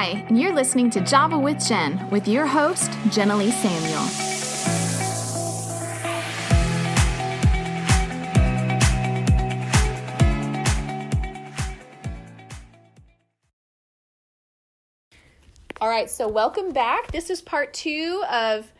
Hi, and you're listening to Java with Jen with your host, Jenna Lee Samuel. All right, so welcome back. This is part 2 of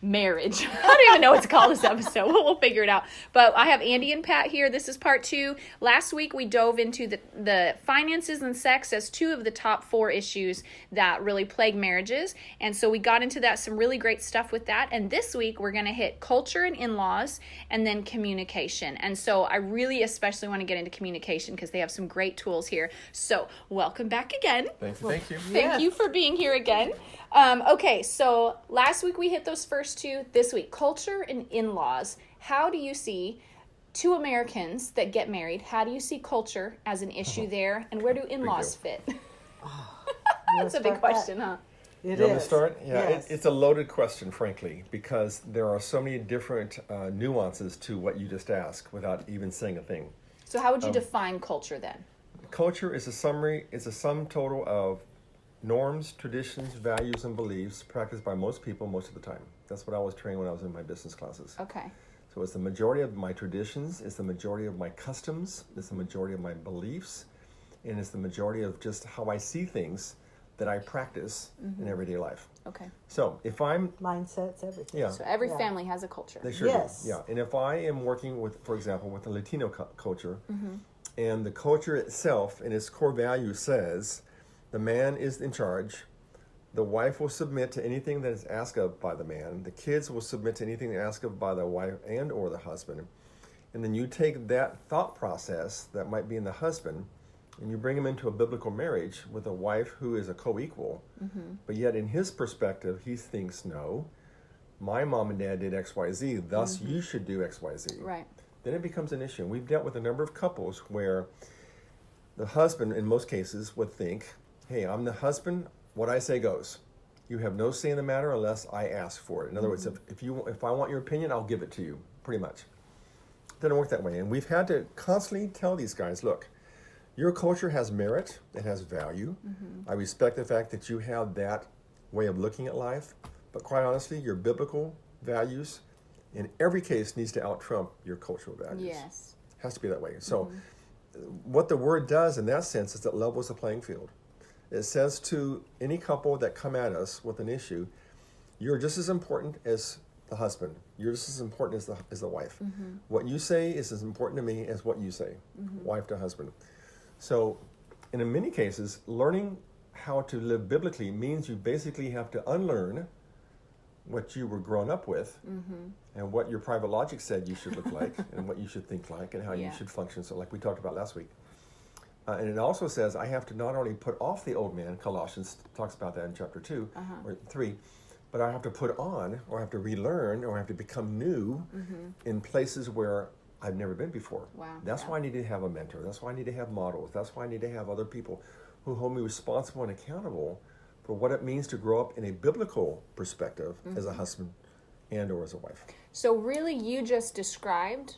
marriage. I don't even know what to call this episode. We'll figure it out. But I have Andee and Pat here. This is part 2. Last week we dove into the finances and sex as 2 of the top 4 issues that really plague marriages. And so we got into that, some really great stuff with that. And this week we're going to hit culture and in-laws and then communication. And so I really especially want to get into communication because they have some great tools here. So welcome back again. Thank you. Thank you for being here again. Okay, so last week we hit those first 2. This week, culture and in-laws. How do you see 2 Americans that get married? How do you see culture as an issue there? And where do in-laws fit? That's a big question, huh? You want me to start? Yeah, yes. It's a loaded question, frankly, because there are so many different nuances to what you just asked without even saying a thing. So how would you define culture then? Culture is a summary, it's a sum total of norms, traditions, values, and beliefs practiced by most people most of the time. That's what I was trained when I was in my business classes. Okay. So it's the majority of my traditions, it's the majority of my customs, it's the majority of my beliefs, and it's the majority of just how I see things that I practice in everyday life. Okay. So if I'm... Mindsets, everything. Yeah. So every family has a culture. They sure do. Yeah. And if I am working with, for example, with the Latino culture, and the culture itself and its core value says the man is in charge, the wife will submit to anything that is asked of by the man, the kids will submit to anything asked of by the wife and or the husband, and then you take that thought process that might be in the husband and you bring him into a biblical marriage with a wife who is a co-equal, but yet in his perspective he thinks, no, my mom and dad did XYZ, thus you should do XYZ. Right. Then it becomes an issue. We've dealt with a number of couples where the husband, in most cases, would think, hey, I'm the husband, what I say goes. You have no say in the matter unless I ask for it. In other words, if I want your opinion, I'll give it to you, pretty much. It doesn't work that way. And we've had to constantly tell these guys, look, your culture has merit, it has value. I respect the fact that you have that way of looking at life, but quite honestly, your biblical values in every case needs to out-trump your cultural values. Yes. Has to be that way. So what the word does in that sense is it levels the playing field. It says to any couple that come at us with an issue, you're just as important as the husband. You're just as important as the wife. What you say is as important to me as what you say, wife to husband. So in many cases, learning how to live biblically means you basically have to unlearn what you were grown up with and what your private logic said you should look like and what you should think like and how you should function. So like we talked about last week. And it also says I have to not only put off the old man, Colossians talks about that in chapter 2 or 3, but I have to put on or I have to relearn or I have to become new in places where I've never been before. Wow. That's why I need to have a mentor. That's why I need to have models. That's why I need to have other people who hold me responsible and accountable for what it means to grow up in a biblical perspective as a husband and or as a wife. So really you just described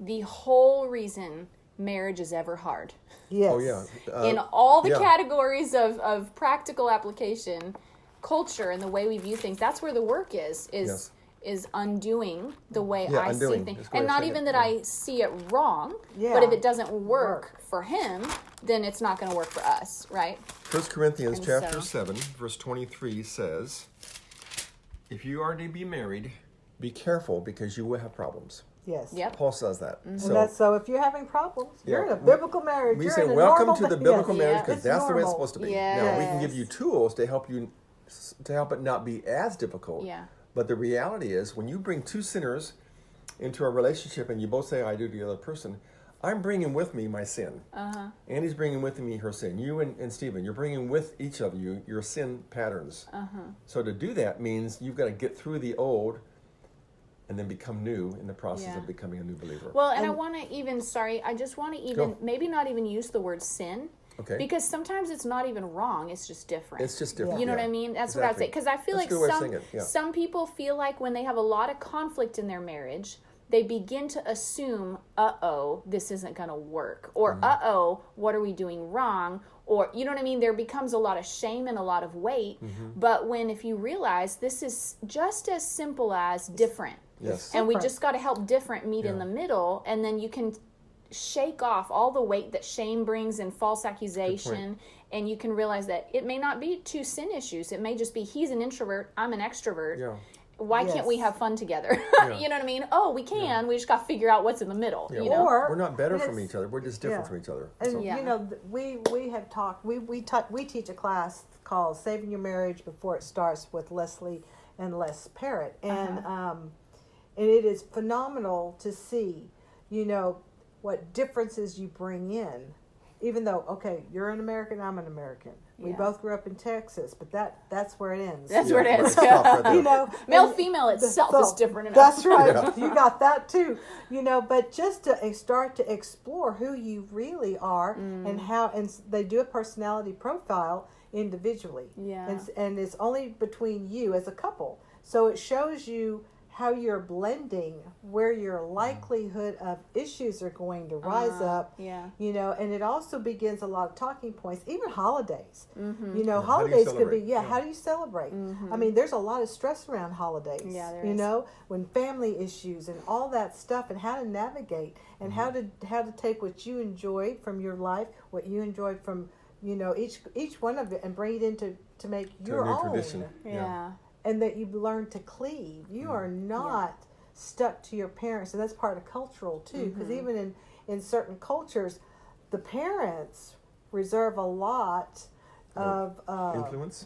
the whole reason marriage is ever hard. Yes. Oh, yeah. In all the categories of practical application, culture and the way we view things, that's where the work is undoing the way I see things. And not even that I see it wrong, but if it doesn't work for him, then it's not going to work for us, right? 1 Corinthians chapter 7, verse 23 says, if you are to be married, be careful because you will have problems. Yes. Yep. Paul says that. So if you're having problems, you're in a biblical marriage. We you're say in a welcome to normal the biblical marriage because it's that's the way it's normal. supposed to be. Yes. Now we can give you tools to help it not be as difficult. Yeah. But the reality is when you bring 2 sinners into a relationship and you both say I do to the other person, I'm bringing with me my sin. Andy's bringing with me her sin. You and Stephen, you're bringing with each of you your sin patterns. So to do that means you've got to get through the old and then become new in the process of becoming a new believer. Well, and I want to even, I just want to even, maybe not even use the word sin. Okay. Because sometimes it's not even wrong, it's just different. It's just different. You know what I mean? That's exactly what I'd say. Because I feel That's like some people feel like when they have a lot of conflict in their marriage, they begin to assume, this isn't going to work, or what are we doing wrong, or you know what I mean? There becomes a lot of shame and a lot of weight. But if you realize this is just as simple as different, Yes. and we just got to help different meet in the middle, and then you can shake off all the weight that shame brings and false accusation, and you can realize that it may not be two sin issues. It may just be he's an introvert, I'm an extrovert. Yeah. Why can't we have fun together? You know what I mean? Oh, we can. We just got to figure out what's in the middle. Yeah. You know? We're not better from each other. We're just different from each other. And So- you know, we have talked. We teach a class called "Saving Your Marriage Before It Starts" with Leslie and Les Parrott, and it is phenomenal to see, you know, what differences you bring in. Even though, okay, you're an American, I'm an American. We both grew up in Texas, but that's where it ends. That's where it ends. Right there. You know, Male, female itself is different enough. That's right. You got that too. You know, but just to start to explore who you really are and how, and they do a personality profile individually. Yeah. And it's only between you as a couple. So it shows you how you're blending, where your likelihood of issues are going to rise up. Yeah. You know, and it also begins a lot of talking points, even holidays. You know, Yeah, holidays how do you could be, celebrate? how do you celebrate? I mean, there's a lot of stress around holidays. Yeah, there you is. know, when family issues and all that stuff, and how to navigate, and how to take what you enjoyed from your life, what you enjoyed from, you know, each one of it, and bring it into to make your a new own. tradition. Yeah. And that you've learned to cleave. You are not stuck to your parents, and that's part of cultural too. Because even in certain cultures, the parents reserve a lot of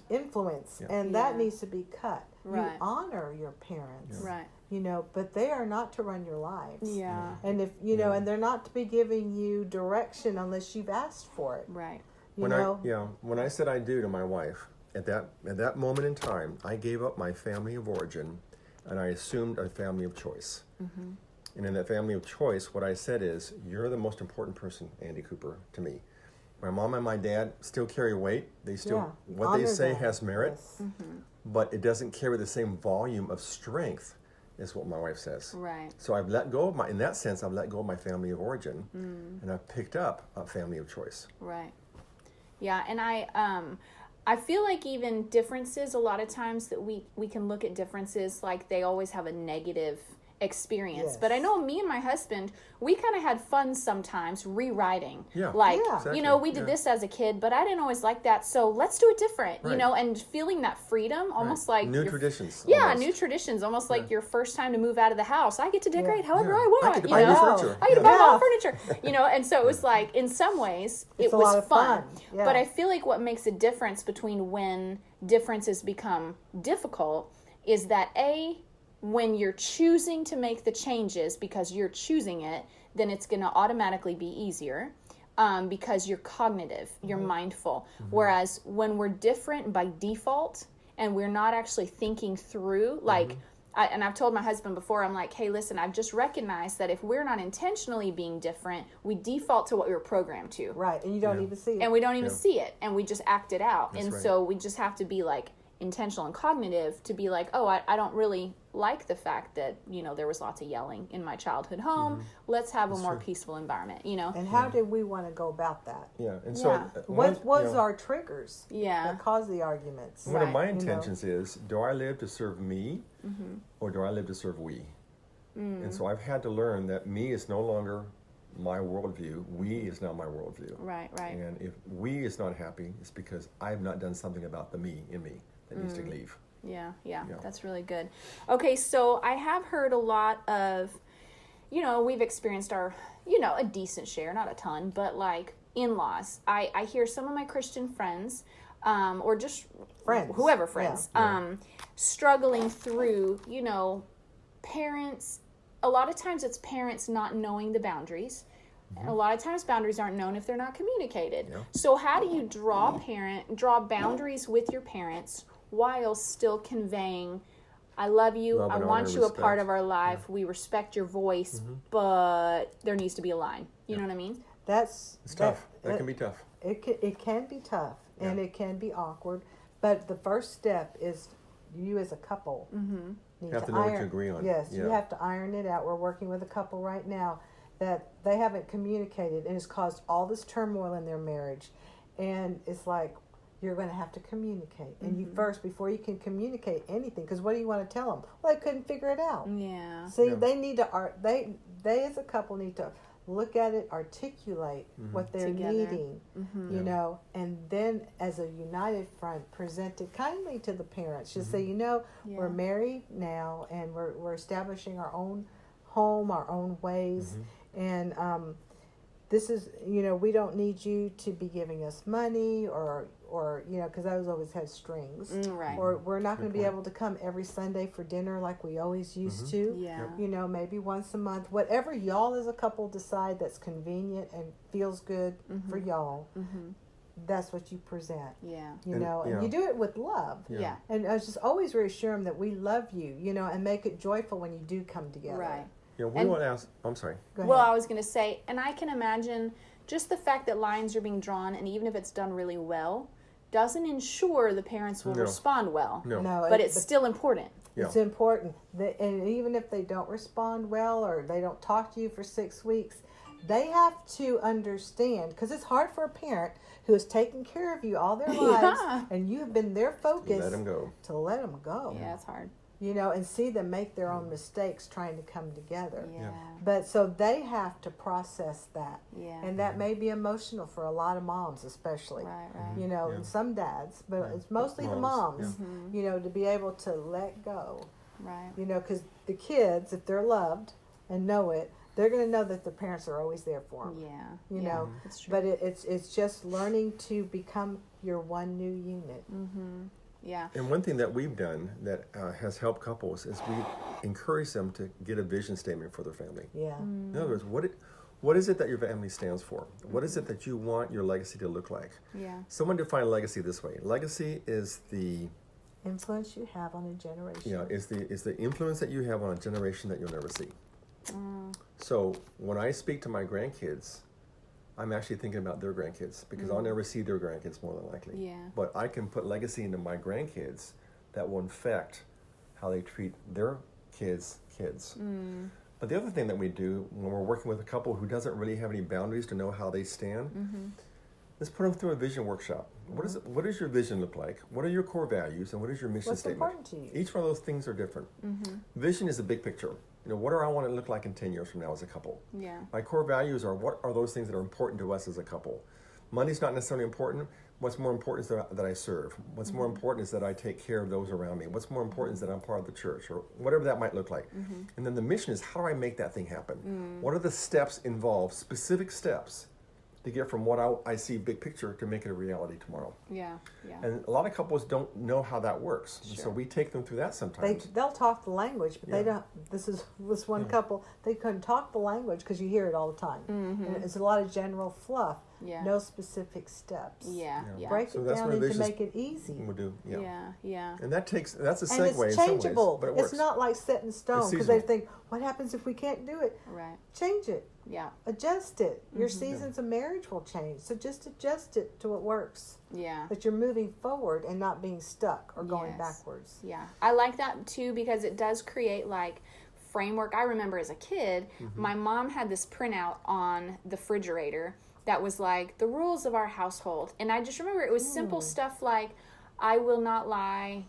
influence, and that needs to be cut. Right. You honor your parents, Right. you know, but they are not to run your lives. Yeah. And if you know, and they're not to be giving you direction unless you've asked for it. Right. You know. When I said I do to my wife, at that moment in time, I gave up my family of origin, and I assumed a family of choice. And in that family of choice, what I said is, "You're the most important person, Andee Cooper, to me. My mom and my dad still carry weight. They still what they Honor say them. has merit, Yes. but it doesn't carry the same volume of strength." Is what my wife says. Right. So I've let go of in that sense, I've let go of my family of origin, and I've picked up a family of choice. Right. Yeah, and I feel like even differences, a lot of times that we can look at differences like they always have a negative experience. Yes. But I know me and my husband, we kind of had fun sometimes rewriting. Yeah. Like, Exactly. you know, we did this as a kid, but I didn't always like that. So let's do it different, you Right. know, and feeling that freedom, almost like New traditions. Yeah, almost. new traditions, almost like your first time to move out of the house. I get to decorate however Yeah. I want. I get to you buy new know? furniture. I get to buy my Yeah. own furniture. You know, and so it was like, in some ways, It's it a was lot of fun. Yeah. But I feel like what makes a difference between when differences become difficult is that when you're choosing to make the changes because you're choosing it, then it's going to automatically be easier because you're cognitive, you're mindful. Whereas when we're different by default and we're not actually thinking through, like, and I've told my husband before, I'm like, hey, listen, I've just recognized that if we're not intentionally being different, we default to what we were programmed to. Right, and you don't even see it. And we don't even see it, and we just act it out. That's and right. so we just have to be like intentional and cognitive to be like, oh, I don't really like the fact that, you know, there was lots of yelling in my childhood home. Let's have a more peaceful environment, you know? And how did we want to go about that? Yeah, and so Yeah. What was our triggers Yeah. that caused the arguments? one of my You know. intentions is, do I live to serve me, or do I live to serve we? And so I've had to learn that me is no longer my worldview. We is now my worldview. Right. And if we is not happy, it's because I've not done something about the me in me that needs to leave. Yeah, that's really good. Okay, so I have heard a lot of, you know, we've experienced our, you know, a decent share, not a ton, but like in-laws. I hear some of my Christian friends, or just Friends. whoever friends, struggling through, you know, parents. A lot of times it's parents not knowing the boundaries. And a lot of times boundaries aren't known if they're not communicated. Yeah. So how do you draw boundaries with your parents while still conveying, I love you, Love I and want honor, you a part respect. of our life, we respect your voice, but there needs to be a line. You know what I mean? It's Tough. That can be tough. It can be tough, and Yeah. it can be awkward. But the first step is you as a couple need Have to to know what iron. you agree on. Yes, Yeah. you have to iron it out. We're working with a couple right now that they haven't communicated, and it's caused all this turmoil in their marriage. And it's like, you're going to have to communicate. And you first, before you can communicate anything, because what do you want to tell them? Well, they couldn't figure it out. Yeah. See, Yeah. they need to, they as a couple need to look at it, articulate what they're Together. needing, you know, and then as a united front, present it kindly to the parents. Just say, you know, we're married now, and we're establishing our own home, our own ways, and this is, you know, we don't need you to be giving us money or you know, because those always have strings. Right. Or we're not going to be able to come every Sunday for dinner like we always used to. Yeah. You know, maybe once a month. Whatever y'all as a couple decide that's convenient and feels good for y'all, that's what you present. Yeah. You And- know, yeah. and you do it with love. Yeah. And I was just always reassure them that we love you, you know, and make it joyful when you do come together. Right. Yeah, we And- want to ask. I'm sorry. Go ahead. Well, I was going to say, and I can imagine just the fact that lines are being drawn, and even if it's done really well, doesn't ensure the parents will No. respond well. No. No, But it's still important. Yeah. It's important that, and even if they don't respond well or they don't talk to you for 6 weeks, they have to understand, because it's hard for a parent who has taken care of you all their lives, and you have been their focus, Let them go. to let them go. Yeah, it's hard. You know, and see them make their own mistakes trying to come together. Yeah. But so they have to process that. Yeah. And that may be emotional for a lot of moms, especially. Right, right. You know, Yeah. and some dads, but it's mostly the Moms, moms, you know, to be able to let go. Right. You know, because the kids, if they're loved and know it, they're going to know that the parents are always there for them. Yeah. You Yeah, know, it's true. but it's just learning to become your one new unit. Yeah. And one thing that we've done that has helped couples is we encourage them to get a vision statement for their family. Yeah. In other words, what is it that your family stands for? What is it that you want your legacy to look like? Yeah. Someone defined legacy this way. Legacy is the Influence you have on a generation. is the influence that you have on a generation that you'll never see. So when I speak to my grandkids, I'm actually thinking about their grandkids because I'll never see their grandkids more than likely. Yeah. But I can put legacy into my grandkids that will affect how they treat their kids' kids. But the other thing that we do when we're working with a couple who doesn't really have any boundaries to know how they stand, is put them through a vision workshop. What does your vision look like? What are your core values and what is your mission What's statement? important to you? Each one of those things are different. Vision is the big picture. You know, what do I want to look like in 10 years from now as a couple? Yeah. My core values are what are those things that are important to us as a couple. Money's not necessarily important. What's more important is that I serve. What's more important is that I take care of those around me. What's more important is that I'm part of the church or whatever that might look like. And then the mission is how do I make that thing happen? What are the steps involved, specific steps to get from what I see big picture to make it a reality tomorrow? Yeah. Yeah. And a lot of couples don't know how that works. And so we take them through that sometimes. They'll talk the language, but they Yeah. don't. This one couple, they couldn't talk the language because you hear it all the time. And it's a lot of general fluff, Yeah. no specific steps. Yeah. Yeah. Break So it that's down where and to vision's- make it easy. We'll do, Yeah. Yeah. And that's a And segue it's in some ways, changeable. but it works. It's not like set in stone It's because they seasonal. think, what happens if we can't do it? Right. Change it. Yeah. Adjust it. Your seasons of marriage will change. So just adjust it to what works. Yeah. That you're moving forward and not being stuck or going Yes. backwards. Yeah. I like that too because it does create like framework. I remember as a kid, my mom had this printout on the refrigerator that was like the rules of our household. And I just remember it was simple stuff like I will not lie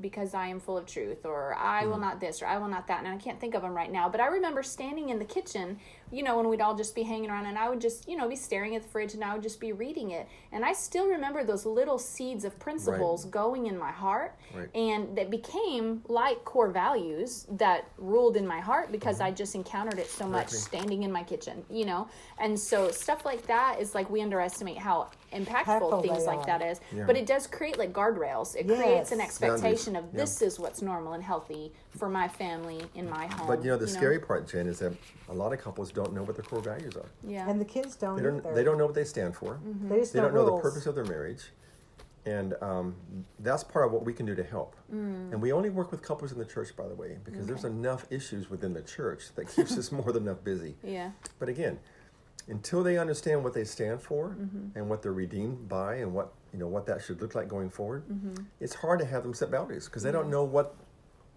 because I am full of truth, or I will not this, or I will not that. And I can't think of them right now. But I remember standing in the kitchen, you know, when we'd all just be hanging around and I would just, you know, be staring at the fridge and I would just be reading it. And I still remember those little seeds of principles going in my heart. Right. And that became like core values that ruled in my heart because I just encountered it so much standing in my kitchen, you know. And so stuff like that is like we underestimate how impactful Impactful things they like are. that is. Yeah. But it does create like guardrails. It Yes. creates an expectation Boundaries. of this is what's normal and healthy for my family in my home. But you know, the scary part, Jen, is that a lot of couples don't know what their core values are. Yeah. And the kids don't They either. don't know what they stand for. They just They don't know rules. the purpose of their marriage. And that's part of what we can do to help. And we only work with couples in the church, by the way, because there's enough issues within the church that keeps us more than enough busy. Yeah. But again, until they understand what they stand for and what they're redeemed by and what that should look like going forward, it's hard to have them set boundaries because they don't know what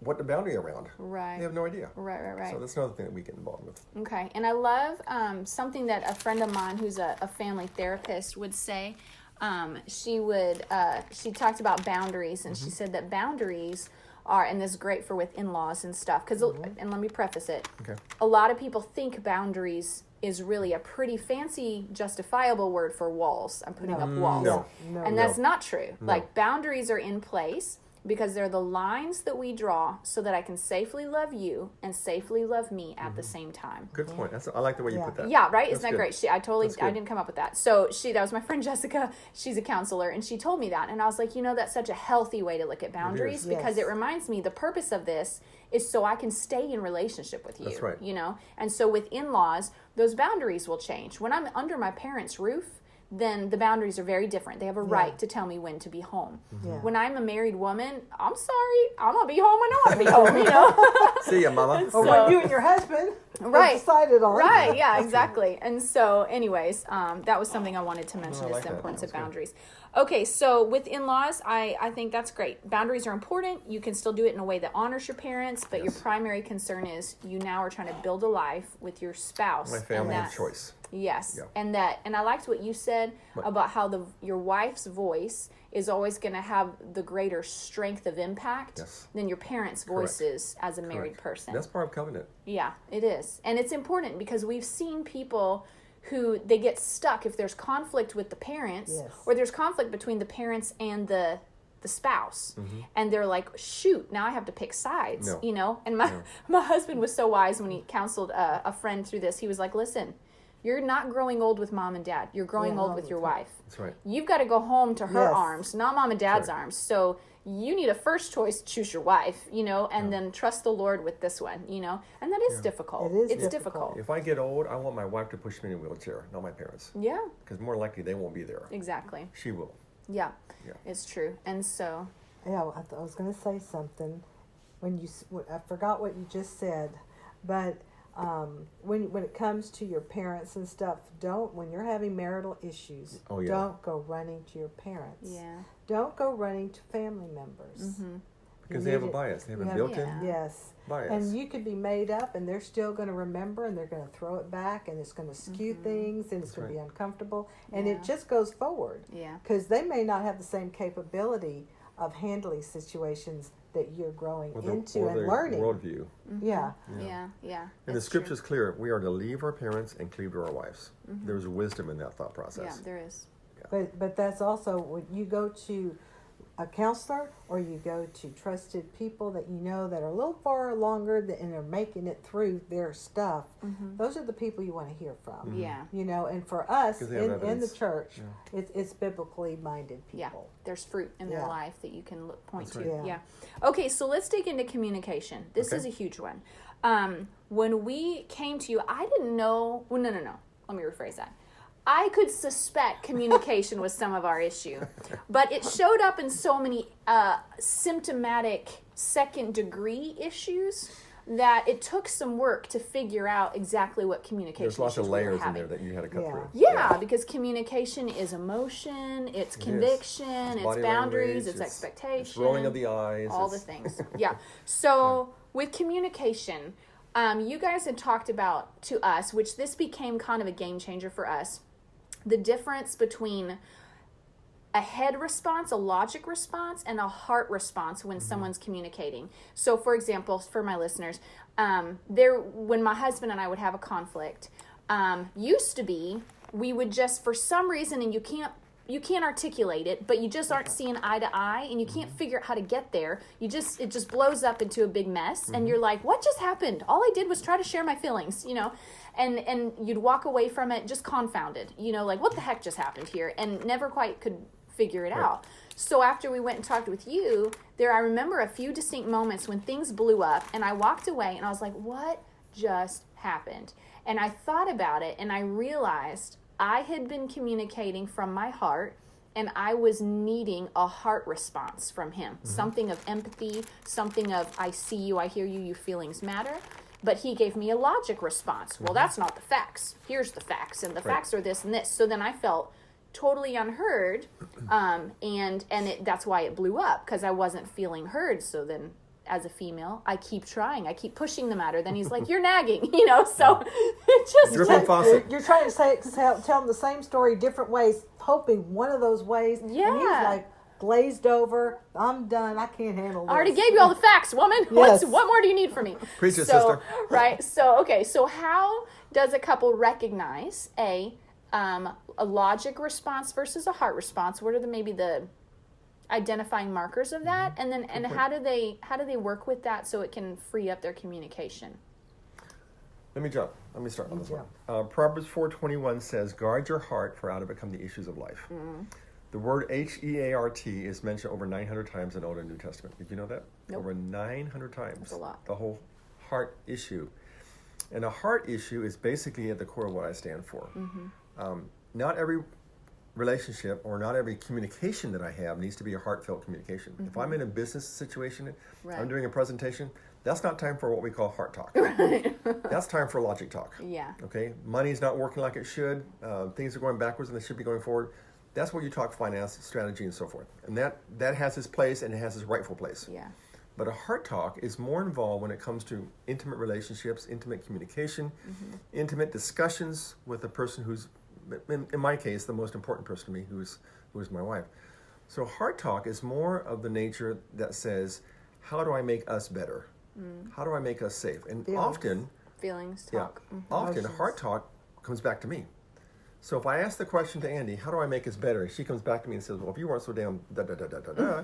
what the boundary around. Right. They have no idea. Right. So that's another thing that we get involved with. Okay. And I love something that a friend of mine who's a family therapist would say. She talked about boundaries, and she said that boundaries are, and this is great for with in-laws and stuff, because, and let me preface it, a lot of people think boundaries is really a pretty fancy, justifiable word for walls. I'm putting up walls. And that's not true. Like, boundaries are in place because they're the lines that we draw so that I can safely love you and safely love me at the same time. Good point. I like the way you put that. Yeah, right? That's Isn't that good. great? I didn't come up with that. So that was my friend Jessica. She's a counselor, and she told me that. And I was like, that's such a healthy way to look at boundaries, because it reminds me the purpose of this is so I can stay in relationship with you. That's right. And so with in-laws, those boundaries will change. When I'm under my parents' roof, then the boundaries are very different. They have a right to tell me when to be home. When I'm a married woman, I'm sorry, I'm going to be home when I want to be home, See ya, mama. Or when you and your husband have decided on. Right, yeah, exactly. And so, anyways, that was something I wanted to mention, is the importance of boundaries. Okay, so with in-laws, I think that's great. Boundaries are important. You can still do it in a way that honors your parents, but your primary concern is you now are trying to build a life with your spouse. My family of choice. Yes, Yeah. And I liked what you said about how your wife's voice is always going to have the greater strength of impact than your parents' voices as a married person. That's part of covenant. Yeah, it is. And it's important because we've seen people who they get stuck if there's conflict with the parents or there's conflict between the parents and the spouse, and they're like, shoot, now I have to pick sides, and my husband was so wise when he counseled a friend through this. He was like, listen, you're not growing old with mom and dad. You're growing old with your wife. That's right. You've got to go home to her arms, not mom and dad's arms. So you need a first choice, choose your wife, and then trust the Lord with this one, and that is difficult. It's difficult. If I get old, I want my wife to push me in a wheelchair, not my parents. Yeah. Because more likely they won't be there. Exactly. She will. Yeah. It's true. And so. Yeah, I was going to say something I forgot what you just said, but when it comes to your parents and stuff, when you're having marital issues, don't go running to your parents. Yeah. Don't go running to family members. Because they have a bias. They have a built-in bias. And you could be made up, and they're still going to remember, and they're going to throw it back, and it's going to skew things, and it's going to be uncomfortable, and it just goes forward. Yeah. Because they may not have the same capability of handling situations that you're growing into and learning. Worldview. Yeah. And the scripture's clear. We are to leave our parents and cleave to our wives. There's wisdom in that thought process. Yeah, there is. Yeah. But that's also when you go to a counselor or you go to trusted people that that are a little far longer and are making it through their stuff. Those are the people you want to hear from. Yeah. And for us in the church, it's biblically minded people. Yeah. There's fruit in their life that you can point to. Right. Yeah. Okay, so let's dig into communication. This is a huge one. When we came to you, I didn't know. Well, no. Let me rephrase that. I could suspect communication was some of our issue, but it showed up in so many symptomatic second-degree issues that it took some work to figure out exactly what communication There's lots of issues we were layers in having. there that you had to cut through. Yeah, because communication is emotion, it's conviction, it's boundaries, it's expectation. It's rolling of the eyes. All the things. Yeah. So with communication, you guys had talked about to us, which this became kind of a game changer for us, the difference between a head response, a logic response, and a heart response when someone's communicating. So, for example, for my listeners, when my husband and I would have a conflict, used to be we would just, for some reason, and you can't articulate it, but you just aren't seeing eye to eye, and you can't figure out how to get there. It just blows up into a big mess, and you're like, what just happened? All I did was try to share my feelings, and you'd walk away from it just confounded, like, what the heck just happened here, and never quite could figure it out. So after we went and talked with you, I remember a few distinct moments when things blew up, and I walked away, and I was like, what just happened? And I thought about it, and I realized I had been communicating from my heart, and I was needing a heart response from him. Something of empathy, something of, I see you, I hear you, your feelings matter. But he gave me a logic response. Well, that's not the facts. Here's the facts, and the facts are this and this. So then I felt totally unheard, and that's why it blew up, because I wasn't feeling heard. So then as a female, I keep trying. I keep pushing the matter. Then he's like, you're nagging, you know, so it just... Dripping faucet. You're trying to tell him the same story different ways, hoping one of those ways. Yeah. And he's like, glazed over, I'm done, I can't handle this. I already gave you all the facts, woman. Yes. What more do you need from me? Preach it, so, sister. Right. So, okay. So how does a couple recognize a logic response versus a heart response? What are maybe the identifying markers of that? And then, and how do they work with that so it can free up their communication? Let me start on this one. Proverbs 4:21 says, guard your heart, for out of it come the issues of life. Mm-hmm. The word H-E-A-R-T is mentioned over 900 times in the Old and New Testament. Did you know that? Nope. Over 900 times. That's a lot. The whole heart issue. And a heart issue is basically at the core of what I stand for. Mm-hmm. Not every relationship or not every communication that I have needs to be a heartfelt communication. Mm-hmm. If I'm in a business situation, right. I'm doing a presentation, that's not time for what we call heart talk. Right. That's time for logic talk. Yeah. Okay? Money's not working like it should. Things are going backwards and they should be going forward. That's where you talk finance, strategy, and so forth. And that has its place and it has its rightful place. Yeah. But a heart talk is more involved when it comes to intimate relationships, intimate communication, intimate discussions with a person who's, in my case, the most important person to me, who is my wife. So heart talk is more of the nature that says, how do I make us better? How do I make us safe? And Feelings talk. Yeah, often heart talk comes back to me. So if I ask the question to Andee, how do I make us better? She comes back to me and says, well, if you weren't so damn da-da-da-da-da-da,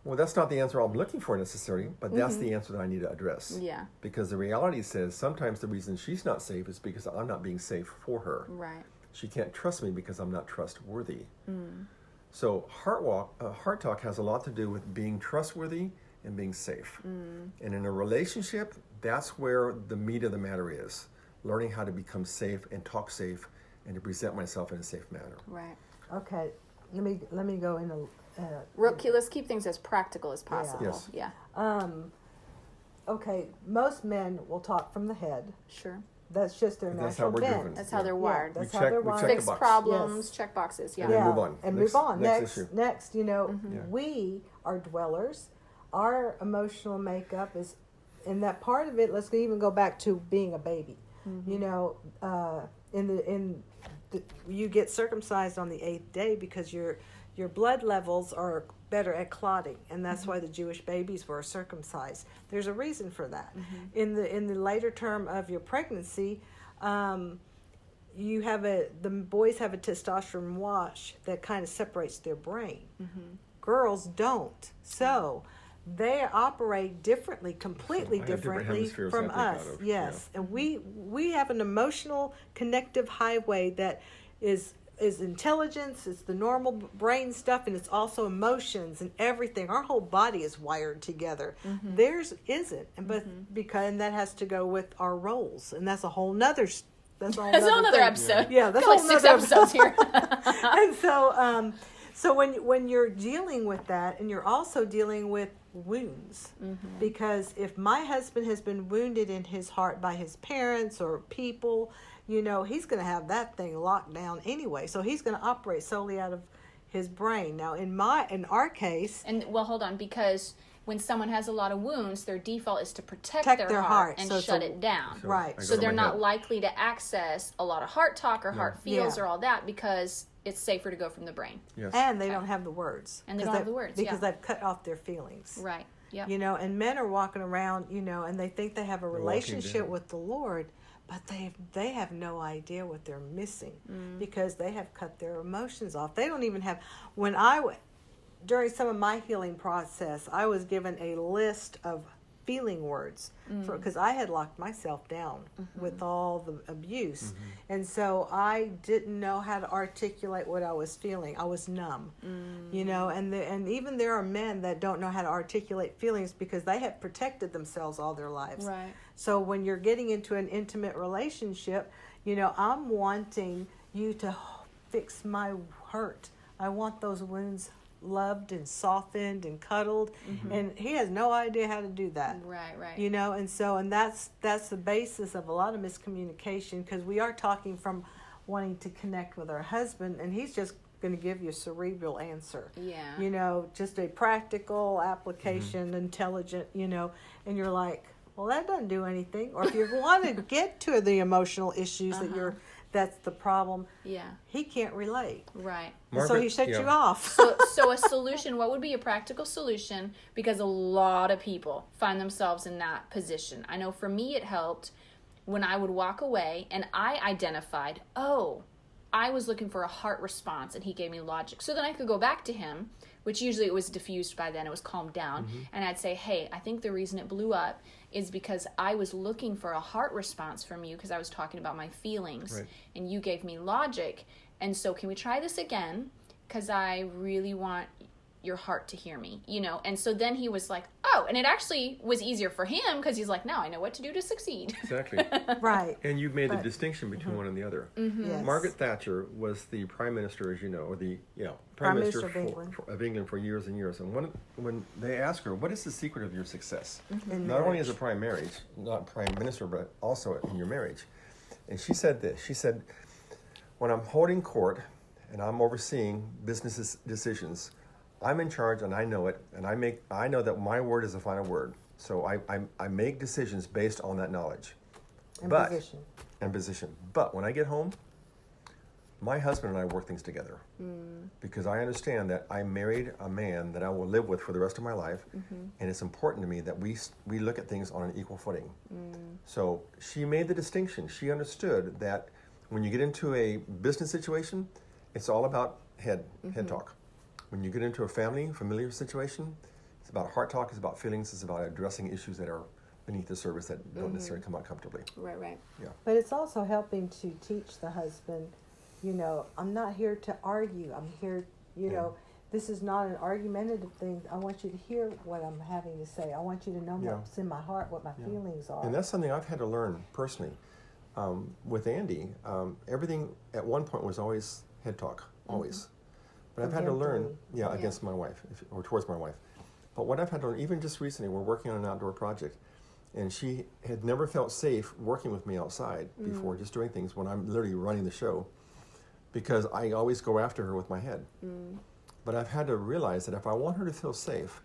well, that's not the answer I'm looking for necessarily, but that's the answer that I need to address. Yeah. Because the reality says sometimes the reason she's not safe is because I'm not being safe for her. Right. She can't trust me because I'm not trustworthy. So heart talk has a lot to do with being trustworthy and being safe. And in a relationship, that's where the meat of the matter is. Learning how to become safe and talk safe and to present myself in a safe manner. Right. Okay, let me go in Let's keep things as practical as possible. Yes. Yeah. Okay, most men will talk from the head. Sure. That's just their That's how natural we're bent. driven. That's how they're wired. That's We how check- they're we wired. check the Fix box. problems, Yes. check boxes. Yeah. And then move on. And Next- move on. next issue. Next, Yeah. we are dwellers. Our emotional makeup is, in that part of it, let's even go back to being a baby. You know, you get circumcised on the 8th day because your blood levels are better at clotting, and that's why the Jewish babies were circumcised. There's a reason for that. In the later term of your pregnancy, the boys have a testosterone wash that kind of separates their brain. Girls don't. So they operate differently, completely I have different differently hemispheres from I think out us. of, Yes, and we have an emotional connective highway that is intelligence, it's the normal brain stuff, and it's also emotions and everything. Our whole body is wired together. Theirs isn't, and that has to go with our roles, and that's a whole nother. That's a whole nother thing. episode. Yeah, that's Got a like whole 6 nother episodes here. And so when you're dealing with that, and you're also dealing with wounds, because if my husband has been wounded in his heart by his parents or people, he's going to have that thing locked down anyway. So he's going to operate solely out of his brain. Now, in our case, And hold on, because when someone has a lot of wounds, their default is to protect their heart, and so shut it down. right. I go So to they're my not head. likely to access a lot of heart talk or heart feels Yeah. or all that because it's safer to go from the brain. Yes. and they don't have the words. And they don't have the words, because yeah. they've cut off their feelings. Right. Yeah. And men are walking around, and they think they have a walking relationship dead. with the Lord, but they have no idea what they're missing because they have cut their emotions off. They don't even have. During some of my healing process, I was given a list of feeling words because I had locked myself down with all the abuse, and so I didn't know how to articulate what I was feeling. I was numb, and even there are men that don't know how to articulate feelings because they have protected themselves all their lives. Right. So when you're getting into an intimate relationship, I'm wanting you to fix my hurt. I want those wounds loved and softened and cuddled, and he has no idea how to do that. Right. And that's the basis of a lot of miscommunication, because we are talking from wanting to connect with our husband, and he's just going to give you a cerebral answer. Yeah. You know, just a practical application, intelligent, you know, and you're like, well, that doesn't do anything. Or if you want to get to the emotional issues that's the problem, he can't relate. Right. Margaret, so he shuts you off. So a solution, what would be a practical solution? Because a lot of people find themselves in that position. I know for me it helped when I would walk away and I identified, I was looking for a heart response and he gave me logic. So then I could go back to him, which usually it was diffused by then, it was calmed down. And I'd say, hey, I think the reason it blew up is because I was looking for a heart response from you because I was talking about my feelings and you gave me logic. And so can we try this again? Because I really want your heart to hear me, you know? And so then he was like, and it actually was easier for him because he's like, now I know what to do to succeed. Exactly. Right. And you've made the distinction between one and the other. Yes. Margaret Thatcher was the Prime Minister, as you know, or the Prime Minister of England for years and years. And when they asked her, what is the secret of your success? Not only as a Prime Minister, but also in your marriage. And she said this. She said, when I'm holding court and I'm overseeing business decisions, I'm in charge and I know it, and I know that my word is the final word. So I make decisions based on that knowledge. And position. But when I get home, my husband and I work things together. Because I understand that I married a man that I will live with for the rest of my life, and it's important to me that we look at things on an equal footing. So she made the distinction. She understood that when you get into a business situation, it's all about head talk. When you get into a familiar situation, it's about heart talk, it's about feelings, it's about addressing issues that are beneath the surface that don't necessarily come out comfortably. Right. Yeah. But it's also helping to teach the husband, you know, I'm not here to argue. I'm here, you know, this is not an argumentative thing. I want you to hear what I'm having to say. I want you to know what's in my heart, what my feelings are. And that's something I've had to learn personally. With Andee, everything at one point was always head talk, always. But I've had to learn, against my wife, or towards my wife. But what I've had to learn, even just recently, we're working on an outdoor project, and she had never felt safe working with me outside before, just doing things when I'm literally running the show, because I always go after her with my head. But I've had to realize that if I want her to feel safe,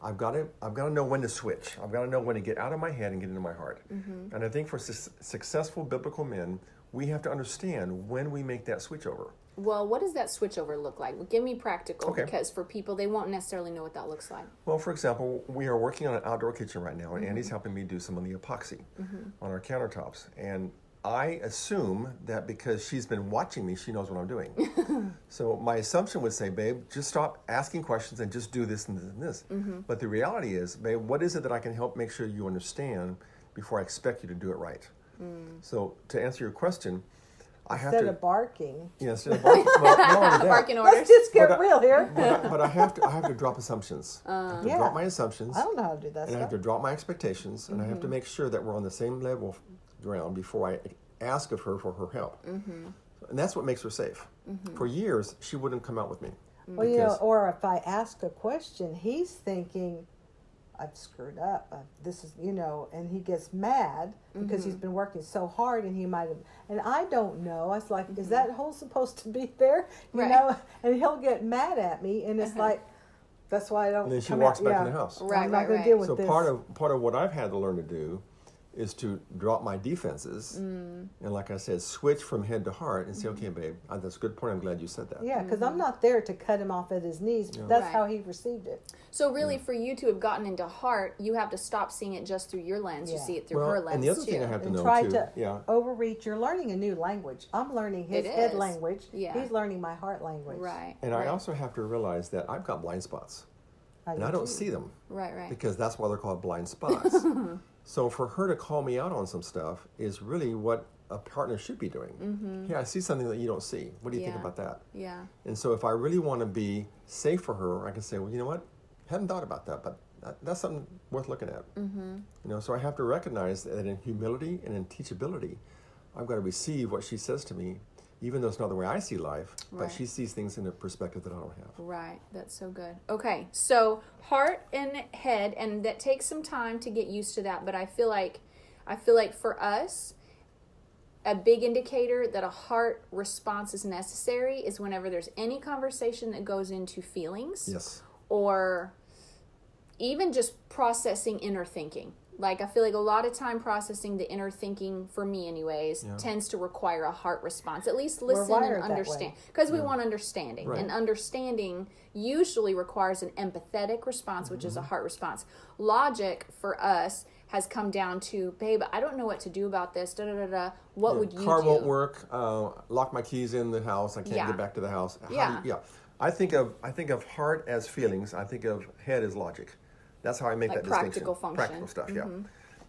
I've got to know when to switch. I've got to know when to get out of my head and get into my heart. And I think for successful biblical men, we have to understand when we make that switch over. Well, what does that switchover look like? Give me practical, because for people, they won't necessarily know what that looks like. Well, for example, we are working on an outdoor kitchen right now, and Andee's helping me do some of the epoxy on our countertops. And I assume that because she's been watching me, she knows what I'm doing. So my assumption would say, babe, just stop asking questions and just do this and this and this. But the reality is, babe, what is it that I can help make sure you understand before I expect you to do it right? So to answer your question, I have instead of barking. Yeah, instead of barking. Well, not only that. Barking orders. Let's just get real here. But I have to drop assumptions. I have to drop my assumptions. I don't know how to do that and I have to drop my expectations, and I have to make sure that we're on the same level ground before I ask of her for her help. And that's what makes her safe. For years, she wouldn't come out with me. Well, you know, or if I ask a question, he's thinking, I've screwed up. This is, you know, and he gets mad because he's been working so hard, and he might have, and I don't know. I was like, is that hole supposed to be there? You know, and he'll get mad at me, and it's like, that's why I don't. And then she walks back in the house. I'm not going to deal with so this. part of what I've had to learn to do is to drop my defenses and, like I said, switch from head to heart and say, okay, babe, that's a good point. I'm glad you said that. Yeah, because I'm not there to cut him off at his knees. But that's how he received it. So really, for you to have gotten into heart, you have to stop seeing it just through your lens. You see it through her lens, and the other too. thing I have to know, try too, to overreach. You're learning a new language. I'm learning his head language. He's learning my heart language. Right. And I also have to realize that I've got blind spots. And I don't see them. Right. Because that's why they're called blind spots. So for her to call me out on some stuff is really what a partner should be doing. Yeah, I see something that you don't see. What do you think about that? Yeah. And so if I really want to be safe for her, I can say, well, you know what? Hadn't thought about that, but that's something worth looking at. You know, so I have to recognize that in humility and in teachability, I've got to receive what she says to me, even though it's not the way I see life, but she sees things in a perspective that I don't have. Right. That's so good. Okay. So heart and head, and that takes some time to get used to that, but I feel like for us, a big indicator that a heart response is necessary is whenever there's any conversation that goes into feelings. Yes. Or even just processing inner thinking. Like, I feel like a lot of time processing the inner thinking, for me anyways, tends to require a heart response. At least listen and understand. Because we want understanding. Right. And understanding usually requires an empathetic response, which is a heart response. Logic, for us, has come down to, babe, I don't know what to do about this. What would you do? Car won't work. Lock my keys in the house. I can't get back to the house. I think of heart as feelings. I think of head as logic. That's how I make Like that practical distinction. function. Practical stuff,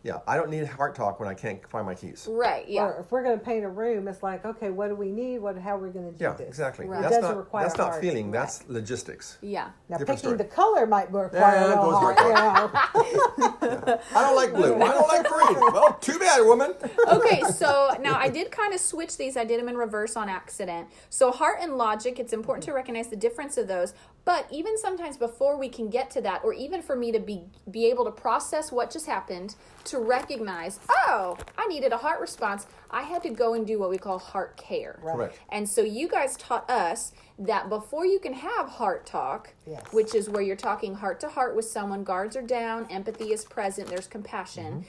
yeah. I don't need heart talk when I can't find my keys. Right, yeah. Or if we're going to paint a room, it's like, okay, what do we need? How are we going to do this? Yeah, exactly. Right. It That's doesn't not, require that's not heart. feeling, that's logistics. Yeah. Now, Different picking story. the color might require a little goes heart. right. I don't like blue. I don't like green. Well, too bad, woman. Okay, so now I did kind of switch these. I did them in reverse on accident. So heart and logic, it's important to recognize the difference of those. But even sometimes before we can get to that, or even for me to be able to process what just happened, to recognize, oh, I needed a heart response, I had to go and do what we call heart care. Right. Correct. And so you guys taught us that before you can have heart talk, Yes. which is where you're talking heart to heart with someone, guards are down, empathy is present, there's compassion,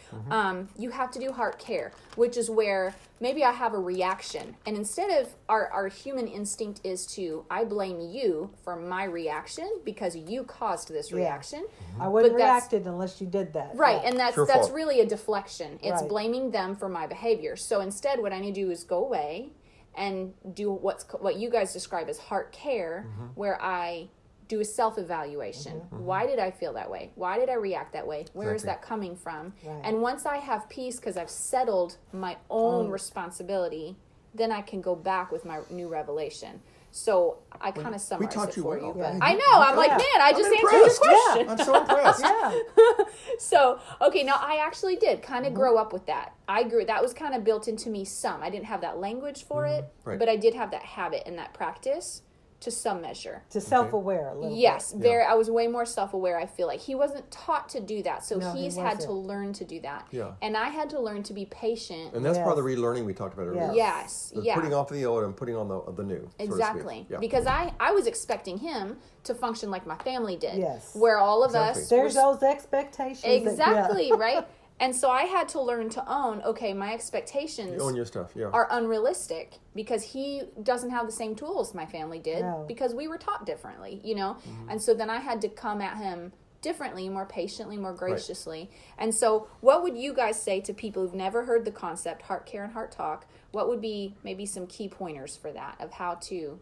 you have to do heart care, which is where maybe I have a reaction. And instead of our human instinct is to, I blame you for my reaction because you caused this reaction. I wouldn't But that's- reacted unless you did that. Right, Yeah. and that's Your that's fault. really a deflection. It's Right. blaming them for my behavior. So instead, what I need to do is go away and do what you guys describe as heart care, where I do a self-evaluation. Why did I feel that way? Why did I react that way? Where is Exactly. that coming from? Right. And once I have peace because I've settled my own responsibility, then I can go back with my new revelation. So I kind of summarized taught it you for well. you. Yeah. But I know, I'm like, Yeah. man, I just I'm answered your impressed. question. I'm so impressed. Yeah. So, okay, now I actually did kind of grow up with that. That was kind of built into me some. I didn't have that language for it, Right. but I did have that habit and that practice to some measure. To self-aware a little Yes, bit. very. I was way more self-aware. I feel like he wasn't taught to do that, so No, he he's had to wasn't. learn to do that. Yeah. And I had to learn to be patient. And that's part of the Yes. relearning we talked about earlier. Yes, The yeah. putting off the old and putting on the new. so to speak. Exactly. Yeah. Because I was expecting him to function like my family did. Yes. Where all of Exactly. us There's were those expectations. that- exactly, yeah. right? And so I had to learn to own, okay, my expectations You own your stuff, yeah. are unrealistic because he doesn't have the same tools my family did No. because we were taught differently, you know? And so then I had to come at him differently, more patiently, more graciously. And so what would you guys say to people who've never heard the concept heart care and heart talk? What would be maybe some key pointers for that of how to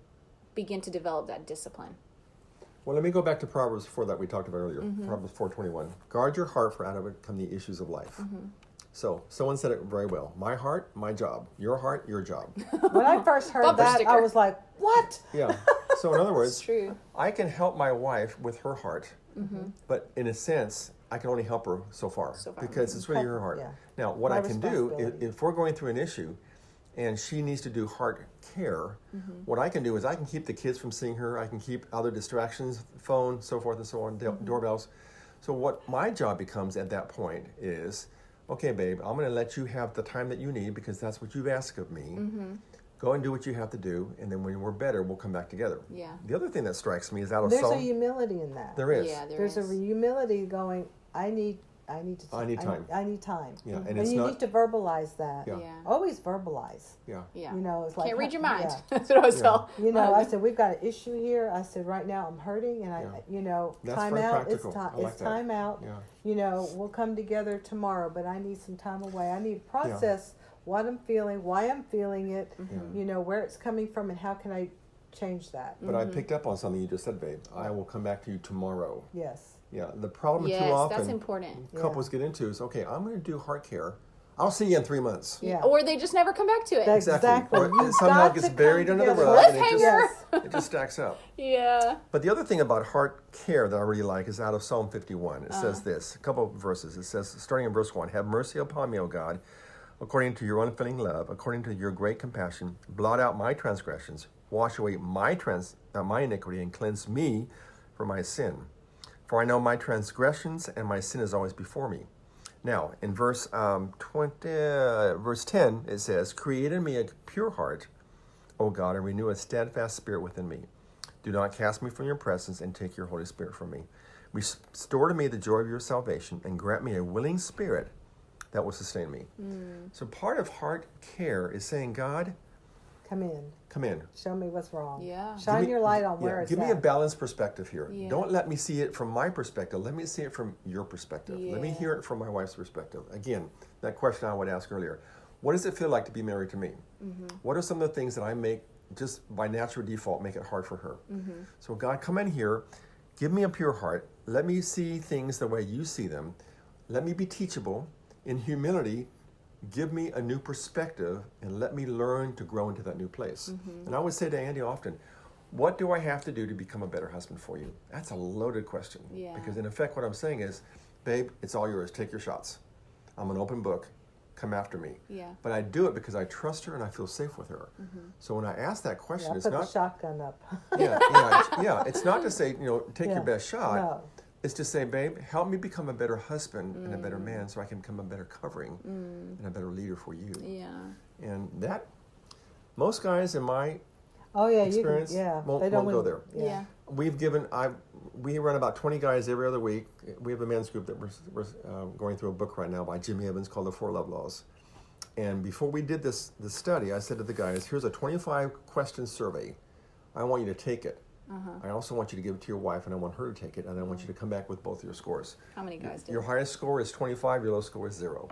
begin to develop that discipline? Well, let me go back to Proverbs 4 that we talked about earlier. Proverbs 4:21. Guard your heart, for out of it come the issues of life. So someone said it very well. My heart, my job. Your heart, your job. When I first heard Bumper that, sticker. I was like, what? Yeah. So in other It's words, true. I can help my wife with her heart, but in a sense, I can only help her so far, So far. because it's really her heart. Yeah. Now, what My I can do responsibility. if we're going through an issue, and she needs to do heart care, what I can do is I can keep the kids from seeing her. I can keep other distractions, phone, so forth and so on, doorbells. So what my job becomes at that point is, okay, babe, I'm going to let you have the time that you need because that's what you've asked of me. Go and do what you have to do, and then when we're better, we'll come back together. Yeah. The other thing that strikes me is out of There's a Psalm. humility in that. There is. Yeah, There's is. a humility going, I need I need time. I need time. Yeah, and And it's you not- need to verbalize that. Yeah. Yeah. Always verbalize. Yeah. Yeah. You know, it's like Can't read your yeah. mind. That's what I was told. You know, I said we've got an issue here. I said right now I'm hurting, and Yeah. you know, That's time very out. It's practical. time. I like It's that. time out. Yeah. You know, we'll come together tomorrow, but I need some time away. I need to process what I'm feeling, why I'm feeling it. You know, where it's coming from, and how can I change that? But I picked up on something you just said, babe. I will come back to you tomorrow. Yes. Yeah. The problem Yes, too often that's important. couples get into is, okay, I'm going to do heart care. I'll see you in 3 months. Yeah. Or they just never come back to it. That's- Exactly. Or You've it somehow got gets to buried come under the together. rug and Cliffhanger. it just stacks up. Yeah. But the other thing about heart care that I really like is out of Psalm 51. It says this, a couple of verses. It says, starting in verse 1, have mercy upon me, O God, according to your unfailing love, according to your great compassion, blot out my transgressions, wash away my iniquity, and cleanse me from my sin. For I know my transgressions and my sin is always before me. Now, in verse 10, it says, "Create in me a pure heart, O God, and renew a steadfast spirit within me. Do not cast me from your presence, and take your Holy Spirit from me. Restore to me the joy of your salvation, and grant me a willing spirit that will sustain me." So part of heart care is saying, God, Come in. Show me what's wrong. Yeah. Shine your light on where it's Give me a balanced perspective here. Yeah. Don't let me see it from my perspective. Let me see it from your perspective. Let me Yeah. hear it from my wife's perspective. Again, that question I would ask earlier. What does it feel like to be married to me? What are some of the things that I make just by natural default make it hard for her? So God, come in here. Give me a pure heart. Let me see things the way you see them. Let me be teachable. In humility, give me a new perspective and let me learn to grow into that new place. And I would say to Andee often, what do I have to do to become a better husband for you? That's a loaded question. Yeah. Because in effect, what I'm saying is, babe, it's all yours. Take your shots. I'm an open book. Come after me. Yeah. But I do it because I trust her and I feel safe with her. So when I ask that question, Yeah, it's put not the shotgun up. It's not to say, take your best shot. No. It's to say, babe, help me become a better husband and a better man so I can become a better covering and a better leader for you. Yeah. And that, most guys in my Oh yeah, experience won't go there. Yeah. We run about 20 guys every other week. We have a men's group that we're going through a book right now by Jimmy Evans called The 4 Love Laws. And before we did this study, I said to the guys, here's a 25-question survey. I want you to take it. I also want you to give it to your wife, and I want her to take it, and I want you to come back with both your scores. How many guys did? Your highest score is 25, your lowest score is 0.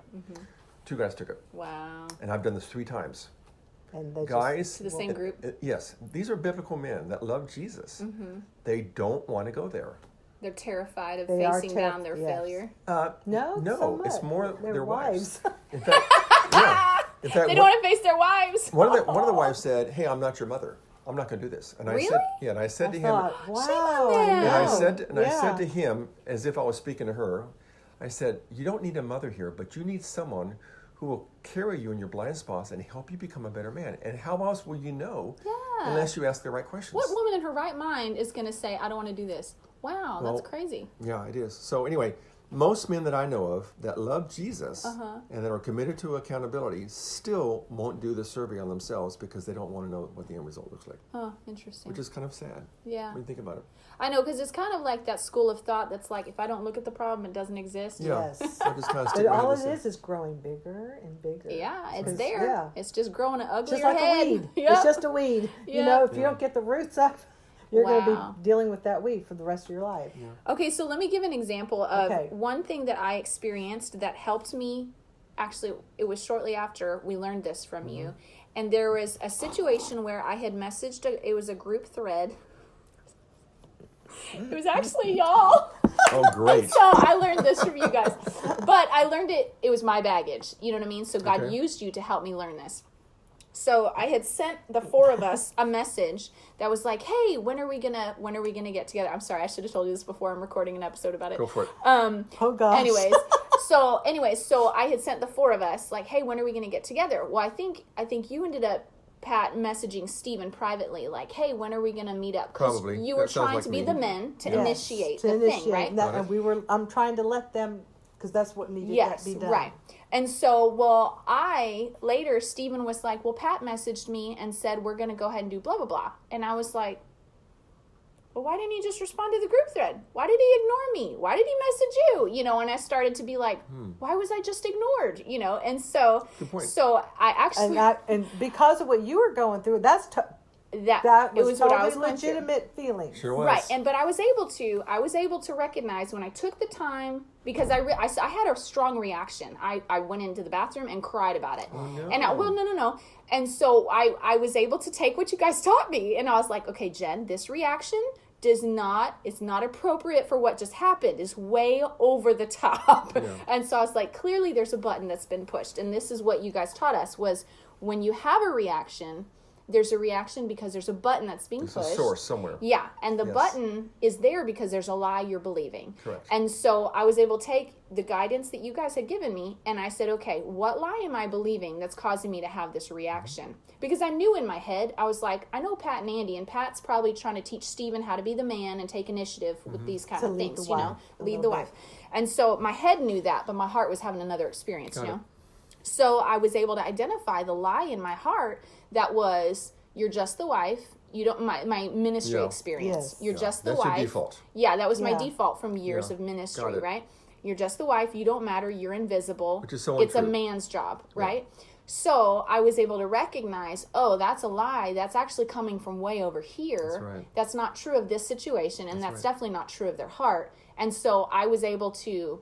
2 guys took it. Wow. And I've done this 3 times. And they Guys, To the same group? yes, these are biblical men that love Jesus. They don't want to go there. They're terrified of They are facing down their failure. No, so it's much. more their wives. In fact, They don't want to face their wives. one of the wives said, "Hey, I'm not your mother. I'm not going to do this." And I Really? said, and I said to him, Wow. them. I said to him, as if I was speaking to her, I said, "You don't need a mother here, but you need someone who will carry you in your blind spots and help you become a better man. And how else will you know unless you ask the right questions?" What woman in her right mind is going to say, "I don't want to do this"? Wow, that's crazy. Yeah, it is. So anyway, most men that I know of that love Jesus and that are committed to accountability still won't do the survey on themselves because they don't want to know what the end result looks like. Oh, interesting. Which is kind of sad. Yeah. When you think about it. I know, because it's kind of like that school of thought that's like, if I don't look at the problem, it doesn't exist. Yeah. Yes. I just kind of But stick my all head it and say, is growing bigger and bigger. Yeah, it's 'Cause, there. yeah. It's just growing an uglier Just like head. a weed. Yeah. It's just a weed. Yeah. You know, if you don't get the roots up, you're going to Wow. be dealing with that weed for the rest of your life. Okay, so let me give an example of Okay. one thing that I experienced that helped me. Actually, it was shortly after we learned this from you. And there was a situation where I had messaged, it was a group thread. It was actually y'all. "Oh, great." So I learned this from you guys. But I learned it was my baggage. You know what I mean? So God Okay. used you to help me learn this. So I had sent the 4 of us a message that was like, "Hey, when are we gonna get together?" I'm sorry, I should have told you this before. I'm recording an episode about it. Go for it. Oh, gosh. Anyways, so I had sent the 4 of us like, "Hey, when are we gonna get together?" Well, I think you ended up, Pat, messaging Stephen privately like, "Hey, when are we gonna meet up?" 'Cause Probably. you were That sounds trying like to be me. the men to Yes, initiate to the initiate. thing, right? That, and I'm trying to let them, because that's what needed Yes, to be done. right. And so, later, Stephen was like, "Well, Pat messaged me and said, we're going to go ahead and do blah, blah, blah." And I was like, "Well, why didn't he just respond to the group thread? Why did he ignore me? Why did he message you?" You know, and I started to be like, why was I just ignored? You know, and so, Good point. so I actually, And because of what you were going through, that it was was what I totally was going through. legitimate feelings. Sure was. Right, but I was able to recognize when I took the time, because I had a strong reaction. I went into the bathroom and cried about it. Oh, no. And no. And so I was able to take what you guys taught me, and I was like, "Okay, Jen, this reaction it's not appropriate for what just happened. It's way over the top." Yeah. And so I was like, clearly there's a button that's been pushed, and this is what you guys taught us was when you have a reaction, there's a reaction because there's a button that's being There's pushed. a source somewhere. Yeah, and the Yes. button is there because there's a lie you're believing. Correct. And so I was able to take the guidance that you guys had given me, and I said, okay, what lie am I believing that's causing me to have this reaction? Because I knew in my head, I was like, I know Pat and Andy, and Pat's probably trying to teach Stephen how to be the man and take initiative with these kind To of lead things, the you know, wife a lead little the bit. wife. And so my head knew that, but my heart was having another experience, Got you it. know? So I was able to identify the lie in my heart that was, you're just the wife. You don't, my ministry Yeah. experience. Yes. You're Yeah. just the That's your wife. default. Yeah, that was my Yeah. default from years Yeah. of ministry, Got it. right? You're just the wife. You don't matter. You're invisible. Which is so It's a untrue. man's job, right? So I was able to recognize, oh, that's a lie. That's actually coming from way over here. That's right. That's not true of this situation, and that's right. definitely not true of their heart. And so I was able to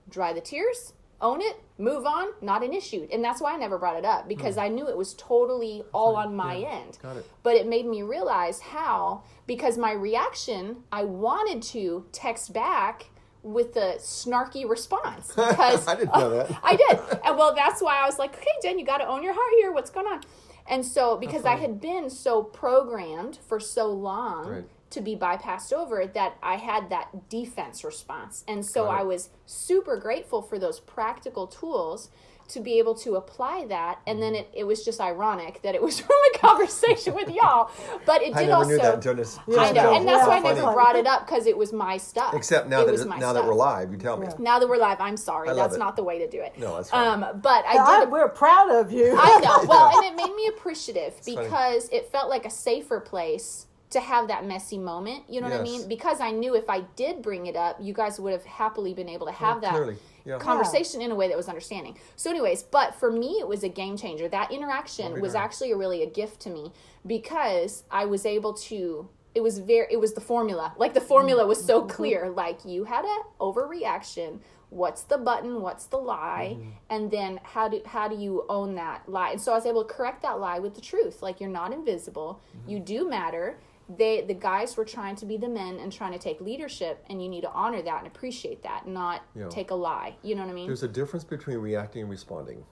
dry the tears, own it, move on, not an issue. And that's why I never brought it up, because I knew it was totally all on my end. Got it. But it made me realize how, because my reaction, I wanted to text back with a snarky response. Because I didn't know that. I did. And well, that's why I was like, okay, Jen, you got to own your heart here. What's going on? And so, because I had been so programmed for so long Right. to be bypassed over that I had that defense response. And so Got it. I was super grateful for those practical tools to be able to apply that. And then it was just ironic that it was from a conversation with y'all. But it I did never also. knew that until this. I know. And that's why I Yeah. never brought it up, because it was my stuff. Except now It was that my now that stuff. we're live, you tell me. Yeah. Now that we're live, I'm sorry. I love That's it. not the way to do it. No, that's fine. But I did. We're proud of you. I know. Well, and it made me appreciative funny. because it felt like a safer place to have that messy moment. You know what I Yes. mean? Because I knew if I did bring it up, you guys would have happily been able to have that Clearly. Yeah. conversation in a way that was understanding. So anyways, but for me, it was a game changer. That interaction was actually really a gift to me, because I was able to, it was the formula. Like the formula was so clear. Like, you had a overreaction. What's the button? What's the lie? And then how do you own that lie? And so I was able to correct that lie with the truth. Like, you're not invisible. You do matter. The guys were trying to be the men and trying to take leadership, and you need to honor that and appreciate that, not Yeah. take a lie. You know what I mean? There's a difference between reacting and responding.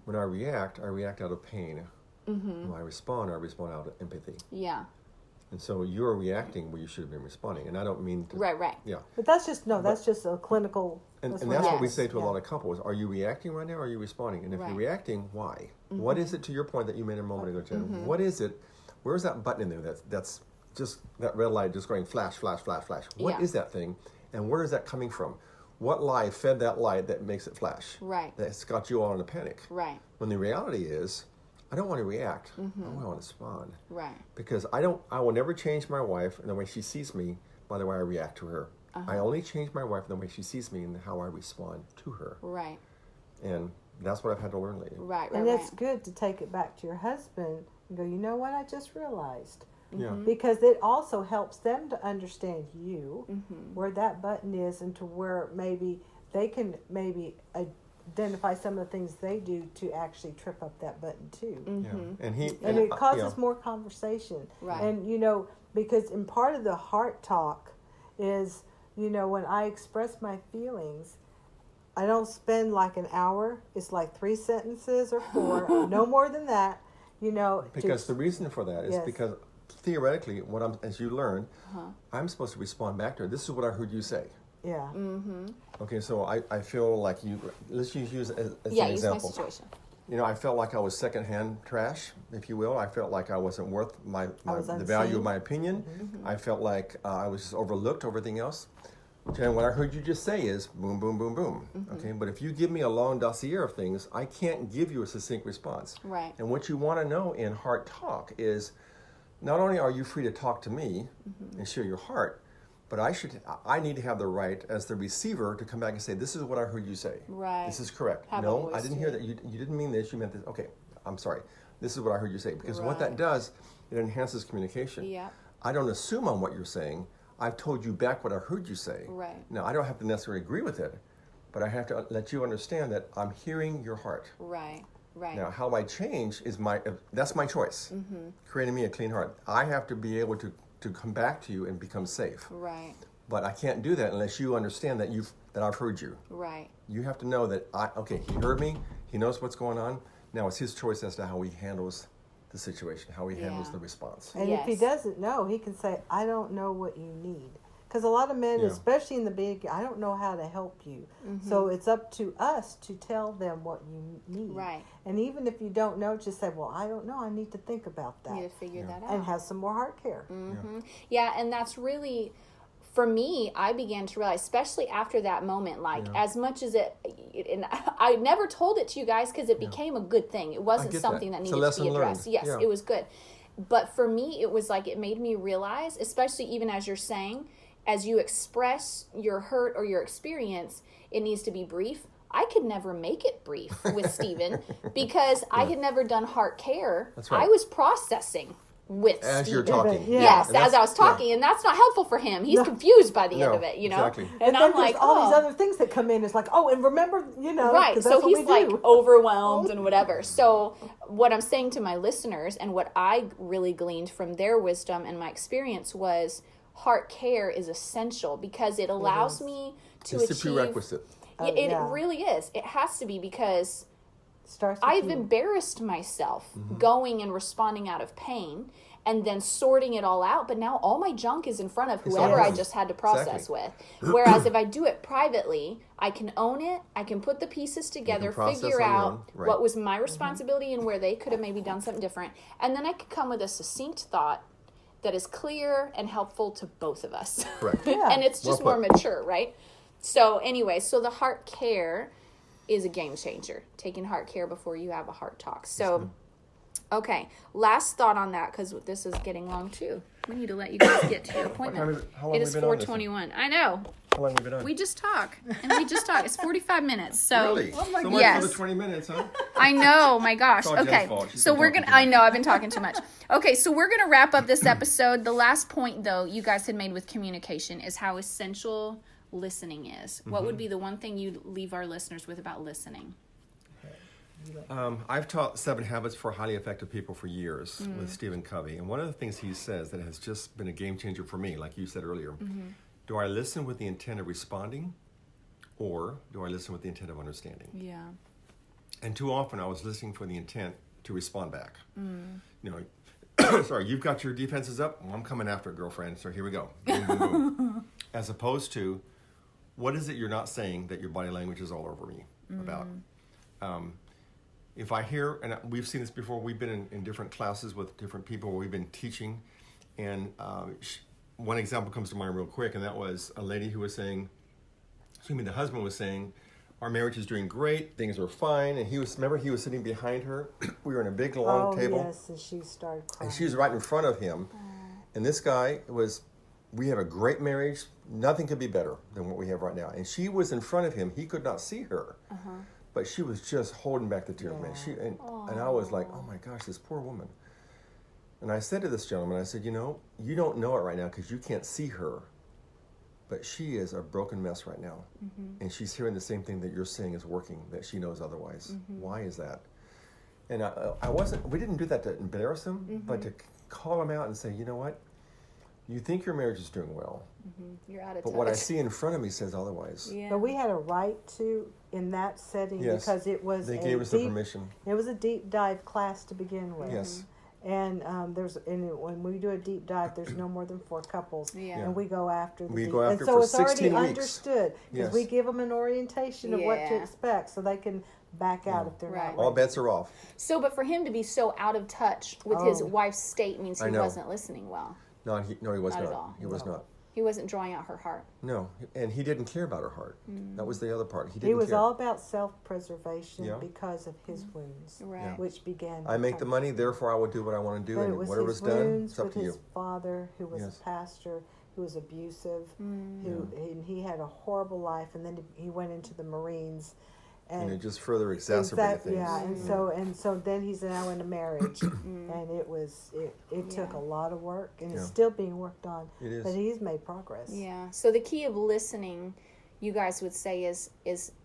When I react out of pain. When I respond out of empathy. Yeah. And so you're reacting where you should have been responding. And I don't mean to, Right. Yeah. But that's just a clinical. And that's what what we happens. say to a Yeah. lot of couples. Are you reacting right now, or are you responding? And if Right. you're reacting, why? What is it, to your point that you made a moment ago, Jen? What is it? Where's that button in there that's just that red light just going flash, flash, flash, flash? What is Yeah. that thing? And where is that coming from? What lie fed that light that makes it flash? Right. That's got you all in a panic. Right. When the reality is, I don't want to react. I want to respond. Right. Because I will never change my wife in the way she sees me by the way I react to her. I only change my wife in the way she sees me and how I respond to her. Right. And that's what I've had to learn lately. Right. And it's good to take it back to your husband and go, you know what, I just realized. Yeah. Because it also helps them to understand you, where that button is, and to where maybe they can identify some of the things they do to actually trip up that button too. Yeah. And It causes more conversation. Right. And, because in part of the heart talk is, when I express my feelings, I don't spend like an hour. It's like 3 sentences or 4, no more than that, Because the reason for that is Yes. because theoretically, as you learn, I'm supposed to respond back to her. This is what I heard you say. Yeah. Okay, so I feel like let's use as Yeah, an use my example. situation. I felt like I was secondhand trash, if you will. I felt like I wasn't worth the value unseen. of my opinion. I felt like I was just overlooked over everything else. And what I heard you just say is boom, boom, boom, boom. Okay, but if you give me a long dossier of things, I can't give you a succinct response. Right. And what you want to know in heart talk is not only are you free to talk to me and share your heart, but I need to have the right as the receiver to come back and say, this is what I heard you say. Right. This is correct. Have a No, voice I didn't to hear it. that. You didn't mean this. You meant this. Okay, I'm sorry. This is what I heard you say. Because what Right. that does, it enhances communication. Yeah. I don't assume on what you're saying. I've told you back what I heard you say. Right. Now, I don't have to necessarily agree with it, but I have to let you understand that I'm hearing your heart. Right. Right. Now, how I change is that's my choice. Creating me a clean heart. I have to be able to come back to you and become safe. Right. But I can't do that unless you understand that I've heard you. Right. You have to know that he heard me. He knows what's going on. Now it's his choice as to how he handles the situation, how he handles the response. And if he doesn't know, he can say, I don't know what you need. Because a lot of men, especially in the big, I don't know how to help you. Mm-hmm. So it's up to us to tell them what you need. Right. And even if you don't know, just say, well, I don't know. I need to think about that. You need to figure that out. And have some more heart care. Mm-hmm. Yeah, and that's really, for me, I began to realize, especially after that moment, like as much as and I never told it to you guys because it became a good thing. It wasn't something that needed to be addressed. Yes, it was good. But for me, it was like it made me realize, especially even as you're saying, as you express your hurt or your experience, it needs to be brief. I could never make it brief with Stephen because I had never done heart care. That's right. I was processing with as Stephen. you're talking. Yes, as I was talking, and that's not helpful for him. He's confused by the end of it, you know. Exactly. And I'm like, all these other things that come in. It's like, and remember, right. So he's like overwhelmed and whatever. So what I'm saying to my listeners, and what I really gleaned from their wisdom and my experience was, heart care is essential because it allows me to achieve. It's a prerequisite. It really is. It has to be because I've embarrassed myself going and responding out of pain and then sorting it all out. But now all my junk is in front of whoever I just had to process with. Whereas if I do it privately, I can own it. I can put the pieces together, figure out what was my responsibility and where they could have maybe done something different. And then I could come with a succinct thought that is clear and helpful to both of us. Correct. And it's just more mature, right? So anyway, so the heart care is a game changer. Taking heart care before you have a heart talk. So, okay, last thought on that, because this is getting long too. We need to let you guys get to your appointment. How long it is 4:21. I know. How long have we been on? We just talk, and we just talk. It's 45 minutes. So, really? So much for the 20 minutes, huh? I know. My gosh. Okay. So we're gonna. I know. I've been talking too much. Okay. So we're gonna wrap up this episode. The last point, though, you guys had made with communication is how essential listening is. What would be the one thing you'd leave our listeners with about listening? I've taught 7 Habits for Highly Effective People for years with Stephen Covey. And one of the things he says that has just been a game changer for me, like you said earlier, do I listen with the intent of responding or do I listen with the intent of understanding? Yeah. And too often I was listening for the intent to respond back. You know, sorry, you've got your defenses up. Well, I'm coming after it, girlfriend. So here we go. Boom, boom, boom. As opposed to, what is it you're not saying that your body language is all over me about? If I hear, and we've seen this before, we've been in different classes with different people where we've been teaching, and one example comes to mind real quick, and that was a lady who was saying, the husband was saying, our marriage is doing great, things are fine, and he was sitting behind her. We were in a big, long table. Yes, and she started crying. And she was right in front of him, and this guy we have a great marriage, nothing could be better than what we have right now. And she was in front of him, he could not see her. But she was just holding back the tears, man. And I was like, oh my gosh, this poor woman. And I said to this gentleman, I said, you don't know it right now because you can't see her. But she is a broken mess right now. And she's hearing the same thing that you're saying is working, that she knows otherwise. Why is that? And we didn't do that to embarrass him, but to call him out and say, you know what? You think your marriage is doing well. You're out of touch. But what I see in front of me says otherwise. Yeah. But we had a right to, in that setting, because it was they gave us the permission. It was a deep dive class to begin with. Yes. And when we do a deep dive, there's no more than 4 couples, and we go after the and so it's 16 already weeks. Understood because we give them an orientation of what to expect, so they can back out if they're not ready. All bets are off. So, but for him to be so out of touch with his wife's state means he wasn't listening well. No, he was not. At all. He was not. He wasn't drawing out her heart. No, and he didn't care about her heart. That was the other part. He was all about self-preservation because of his wounds, which began. I make the money, therefore I will do what I want to do, and whatever's done, it's up to you. His father, who was a pastor, who was abusive, and he had a horrible life, and then he went into the Marines. And it just further exacerbated things. Yeah, and so then he's now in a marriage, and it took a lot of work, and it's still being worked on. It is, but he's made progress. Yeah. So the key of listening, you guys would say, is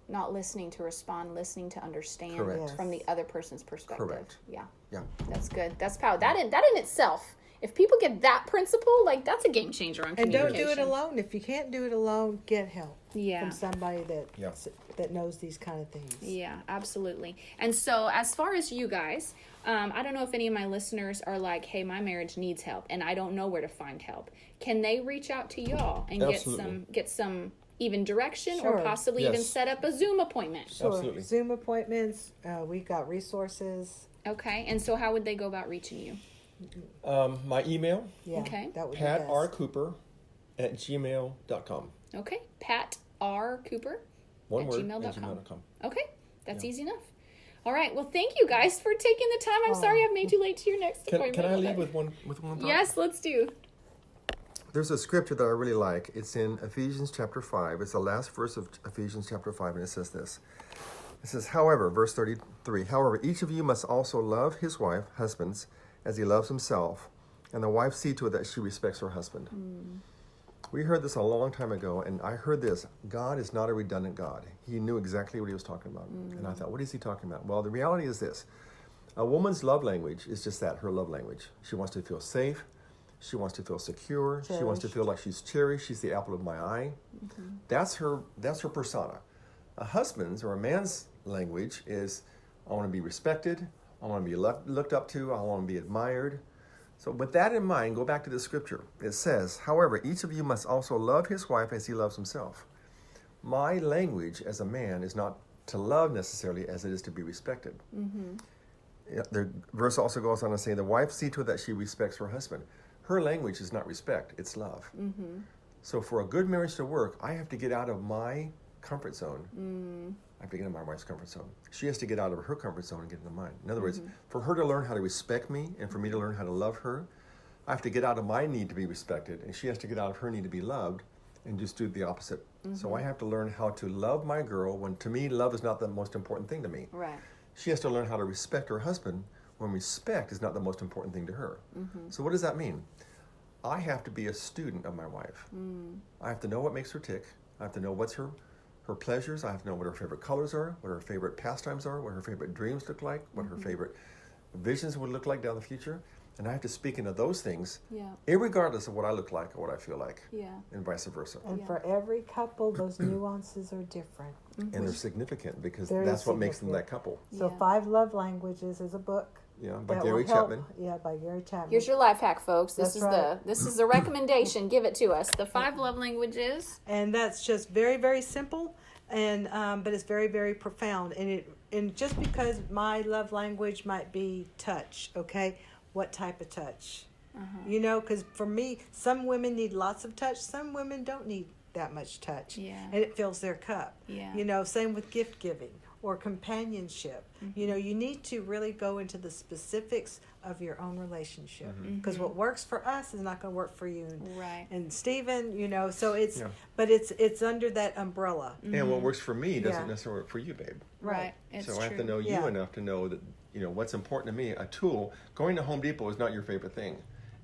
not listening to respond, listening to understand from the other person's perspective. Correct. Yeah. Yeah. That's good. That's power. That in itself if people get that principle, like that's a game changer on And communication. don't do it alone. If you can't do it alone, get help Yeah. from somebody that knows these kind of things. Yeah, absolutely. And so as far as you guys, I don't know if any of my listeners are like, hey, my marriage needs help and I don't know where to find help. Can they reach out to y'all and get some even direction or possibly even set up a Zoom appointment? Sure. Absolutely. Zoom appointments. We've got resources. Okay. And so how would they go about reaching you? My email, Yeah, Okay. that would Pat be best. R. Cooper at gmail.com. Okay. Pat R. Cooper One at word, gmail.com. at gmail.com. Okay. That's easy enough. All right. Well, thank you guys for taking the time. I'm sorry I've made you late to your next appointment. Can I leave with one thought? Yes, let's do. There's a scripture that I really like. It's in Ephesians chapter 5. It's the last verse of Ephesians chapter 5, and it says this. It says, however, verse 33, however, each of you must also love his wife, husbands, as he loves himself, and the wife see to it that she respects her husband. We heard this a long time ago, and I heard this. God is not a redundant God. He knew exactly what he was talking about. And I thought, what is he talking about? Well, the reality is this. A woman's love language is just that, her love language. She wants to feel safe. She wants to feel secure. She wants to feel like she's cherished. She's the apple of my eye. That's her persona. A husband's or a man's language is, I want to be respected. I want to be looked up to. I want to be admired. So with that in mind, go back to the scripture. It says, however, each of you must also love his wife as he loves himself. My language as a man is not to love necessarily as it is to be respected. The verse also goes on to say, the wife see to it that she respects her husband. Her language is not respect, it's love. So for a good marriage to work, I have to get out of my comfort zone. I have to get in my wife's comfort zone. She has to get out of her comfort zone and get into mine. In other words, for her to learn how to respect me and for me to learn how to love her, I have to get out of my need to be respected, and she has to get out of her need to be loved and just do the opposite. So I have to learn how to love my girl when, to me, love is not the most important thing to me. Right. She has to learn how to respect her husband when respect is not the most important thing to her. So what does that mean? I have to be a student of my wife. I have to know what makes her tick. I have to know what's her pleasures. I have to know what her favorite colors are, what her favorite pastimes are, what her favorite dreams look like, what her favorite visions would look like down the future. And I have to speak into those things, irregardless of what I look like or what I feel like, and vice versa. And for every couple, those nuances are different. And they're significant because Very that's what makes them significant. that couple. So 5 Love Languages is a book. Yeah, by that Gary will help- Chapman. Yeah, by Gary Chapman. Here's your life hack, folks. This That's this is the recommendation. Give it to us. The 5 love languages. And that's just very, very simple, and but it's very, very profound. And just because my love language might be touch, okay, what type of touch? You know, because for me, some women need lots of touch. Some women don't need that much touch. Yeah. And it fills their cup. Yeah. You know, same with gift giving or companionship. You know, you need to really go into the specifics of your own relationship, because what works for us is not going to work for you. Right. And Stephen, you know, so it's, but it's under that umbrella. And what works for me doesn't Yeah. necessarily work for you, babe. Right. It's So true. I have to know you enough to know that, you know, what's important to me. A tool, going to Home Depot is not your favorite thing.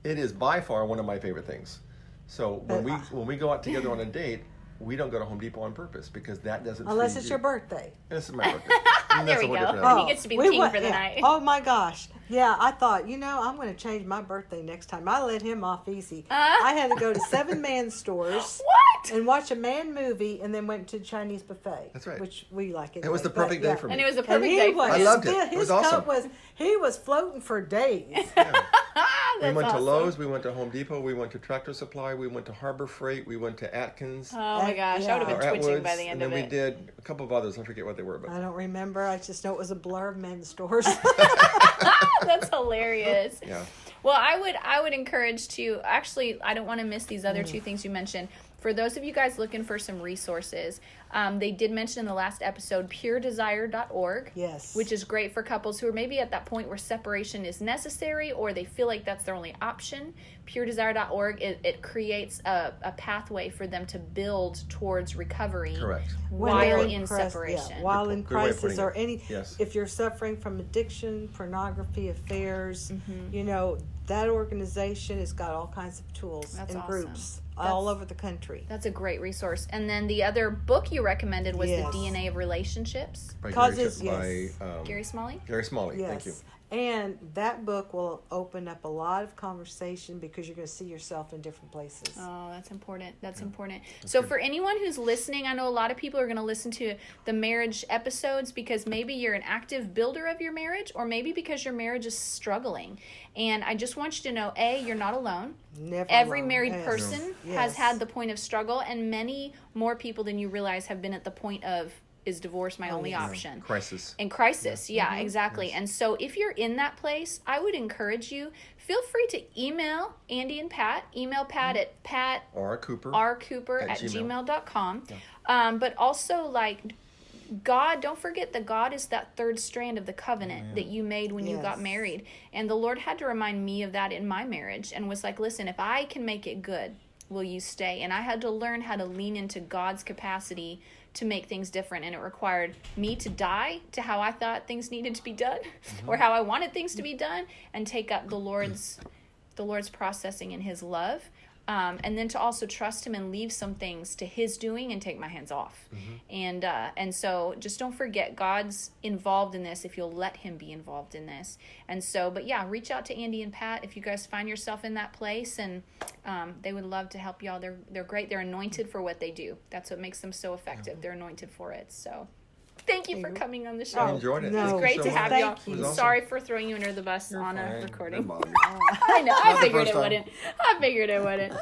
It is by far one of my favorite things. So when we go out together on a date, we don't go to Home Depot on purpose because that doesn't Unless feed it's you. your birthday. This is my birthday. And There that's we a whole go. different Oh. animal. He gets to be the king for the yeah. night. Oh my gosh. Yeah, I thought, you know, I'm going to change my birthday next time. I let him off easy. I had to go to 7-man stores. What? And watch a man movie, and then went to Chinese buffet. That's right. Which we like it. It was the perfect day for me. And it was a And perfect he day for was, I him. loved it. It His was cup awesome. he was floating for days. We That's went to awesome. Lowe's, we went to Home Depot, we went to Tractor Supply, we went to Harbor Freight, we went to Atkins, Oh my gosh, I would have or been twitching Atwoods, by the end and then of we it. did a couple of others. I forget what they were, but I don't remember. I just know it was a blur of men's stores. That's hilarious. yeah. Well, I would encourage to actually. I don't want to miss these other 2 things you mentioned. For those of you guys looking for some resources, they did mention in the last episode puredesire.org. Yes. Which is great for couples who are maybe at that point where separation is necessary or they feel like that's their only option. Puredesire.org, it creates a pathway for them to build towards recovery. Correct. When While they're in separation. Yeah, while in Good way of crisis putting or it. any, Yes. if you're suffering from addiction, pornography, affairs, you know, that organization has got all kinds of tools That's and awesome. groups all over the country. That's a great resource. And then the other book you recommended was Yes. The DNA of Relationships. By Causes, Gary, yes. by Gary Smalley? Gary Smalley. Yes. Thank you. And that book will open up a lot of conversation because you're going to see yourself in different places. Oh, that's important. That's important. So for anyone who's listening, I know a lot of people are going to listen to the marriage episodes because maybe you're an active builder of your marriage, or maybe because your marriage is struggling. And I just want you to know, A, you're not alone. Never Every alone. married Yes. person Yes. has had the point of struggle, and many more people than you realize have been at the point of, is divorce my only option? Crisis. In crisis, yeah, exactly. And so if you're in that place, I would encourage you, feel free to email Andee and Pat. Email Pat at rcooper at gmail.com. But also, like, God, don't forget that God is that third strand of the covenant that you made when you got married. And the Lord had to remind me of that in my marriage and was like, listen, if I can make it good, will you stay? And I had to learn how to lean into God's capacity to make things different, and it required me to die to how I thought things needed to be done or how I wanted things to be done, and take up the Lord's processing in his love, and then to also trust him and leave some things to his doing and take my hands off. And so just don't forget, God's involved in this if you'll let him be involved in this. And so, but yeah, reach out to Andee and Pat if you guys find yourself in that place, and they would love to help y'all. They're great. They're anointed for what they do. That's what makes them so effective. They're anointed for it. So thank you for coming on the show. I enjoyed it. No. It's great to have y'all. Thank you. It was awesome. Sorry for throwing you under the bus You're on a fine. recording. Don't bother me. I know. I Not the figured first it time. wouldn't. I figured it wouldn't.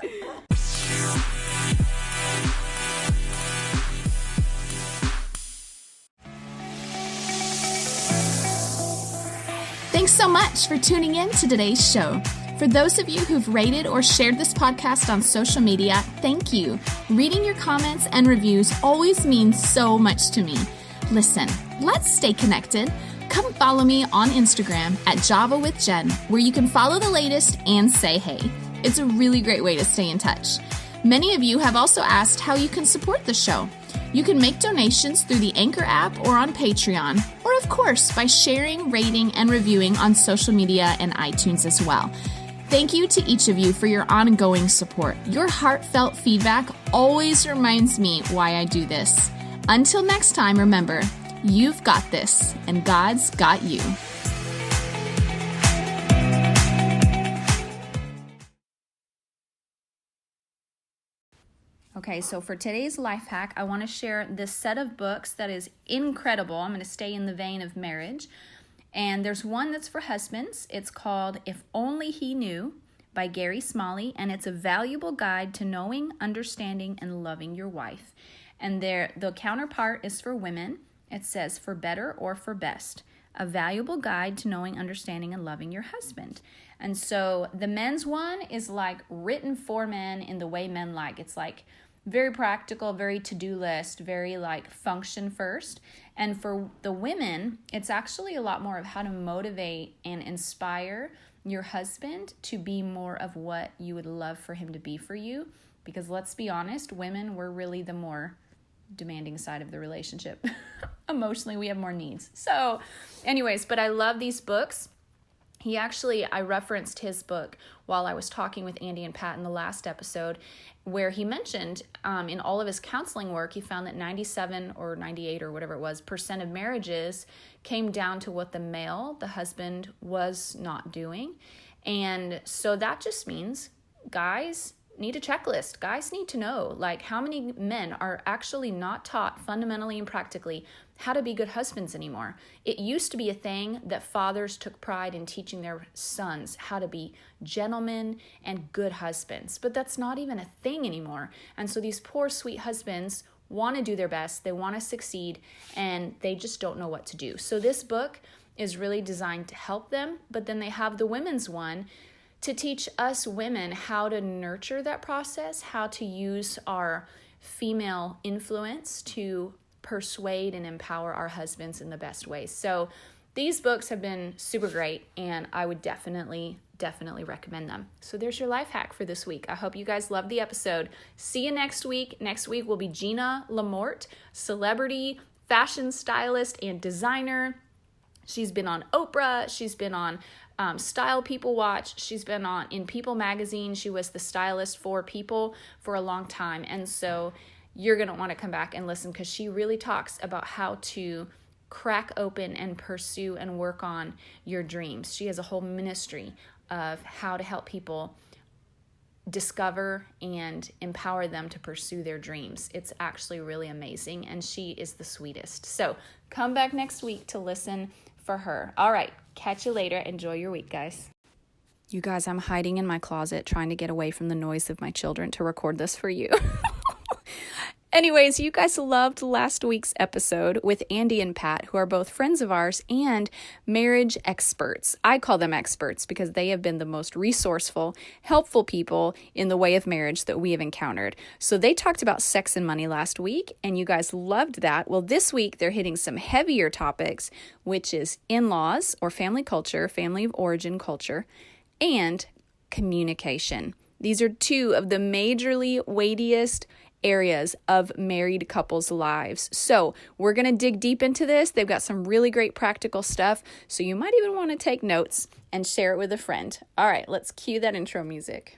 Thanks so much for tuning in to today's show. For those of you who've rated or shared this podcast on social media, thank you. Reading your comments and reviews always means so much to me. Listen, let's stay connected. Come follow me on Instagram at Java with Jen, where you can follow the latest and say hey. It's a really great way to stay in touch. Many of you have also asked how you can support the show. You can make donations through the Anchor app or on Patreon, or of course by sharing, rating, and reviewing on social media and iTunes as well. Thank you to each of you for your ongoing support. Your heartfelt feedback always reminds me why I do this. Until next time, remember, you've got this, and God's got you. Okay, so for today's life hack, I want to share this set of books that is incredible. I'm going to stay in the vein of marriage. And there's one that's for husbands. It's called If Only He Knew by Gary Smalley, and it's a valuable guide to knowing, understanding, and loving your wife. And the counterpart is for women. It says For Better or For Best, a valuable guide to knowing, understanding, and loving your husband. And so the men's one is like written for men in the way men like. It's like very practical, very to-do list, very like function first. And for the women, it's actually a lot more of how to motivate and inspire your husband to be more of what you would love for him to be for you. Because let's be honest, women, we're really the more demanding side of the relationship. Emotionally, we have more needs. So anyways, but I love these books. I referenced his book while I was talking with Andee and Pat in the last episode, where he mentioned in all of his counseling work, he found that 97 or 98 or whatever it was % of marriages came down to what the husband was not doing. And so that just means guys need a checklist. Guys need to know, like, how many men are actually not taught fundamentally and practically how to be good husbands anymore. It used to be a thing that fathers took pride in teaching their sons how to be gentlemen and good husbands, but that's not even a thing anymore. And so these poor, sweet husbands want to do their best, they want to succeed, and they just don't know what to do. So this book is really designed to help them, but then they have the women's one to teach us women how to nurture that process, how to use our female influence to persuade and empower our husbands in the best ways. So these books have been super great, and I would definitely recommend them. So there's your life hack for this week. I hope you guys loved the episode. See you next week. Next week will be Gina Lamorte, celebrity, fashion stylist, and designer. She's been on Oprah. She's been on Style People Watch. She's been in People magazine. She was the stylist for People for a long time. And so you're going to want to come back and listen, because she really talks about how to crack open and pursue and work on your dreams. She has a whole ministry of how to help people discover and empower them to pursue their dreams. It's actually really amazing, and she is the sweetest. So come back next week to listen for her. All right, catch you later. Enjoy your week, guys. You guys, I'm hiding in my closet trying to get away from the noise of my children to record this for you. Anyways, you guys loved last week's episode with Andee and Pat, who are both friends of ours and marriage experts. I call them experts because they have been the most resourceful, helpful people in the way of marriage that we have encountered. So they talked about sex and money last week, and you guys loved that. Well, this week they're hitting some heavier topics, which is in-laws or family culture, family of origin culture, and communication. These are two of the majorly weightiest areas of married couples' lives. So we're going to dig deep into this. They've got some really great practical stuff, so you might even want to take notes and share it with a friend. All right, let's cue that intro music.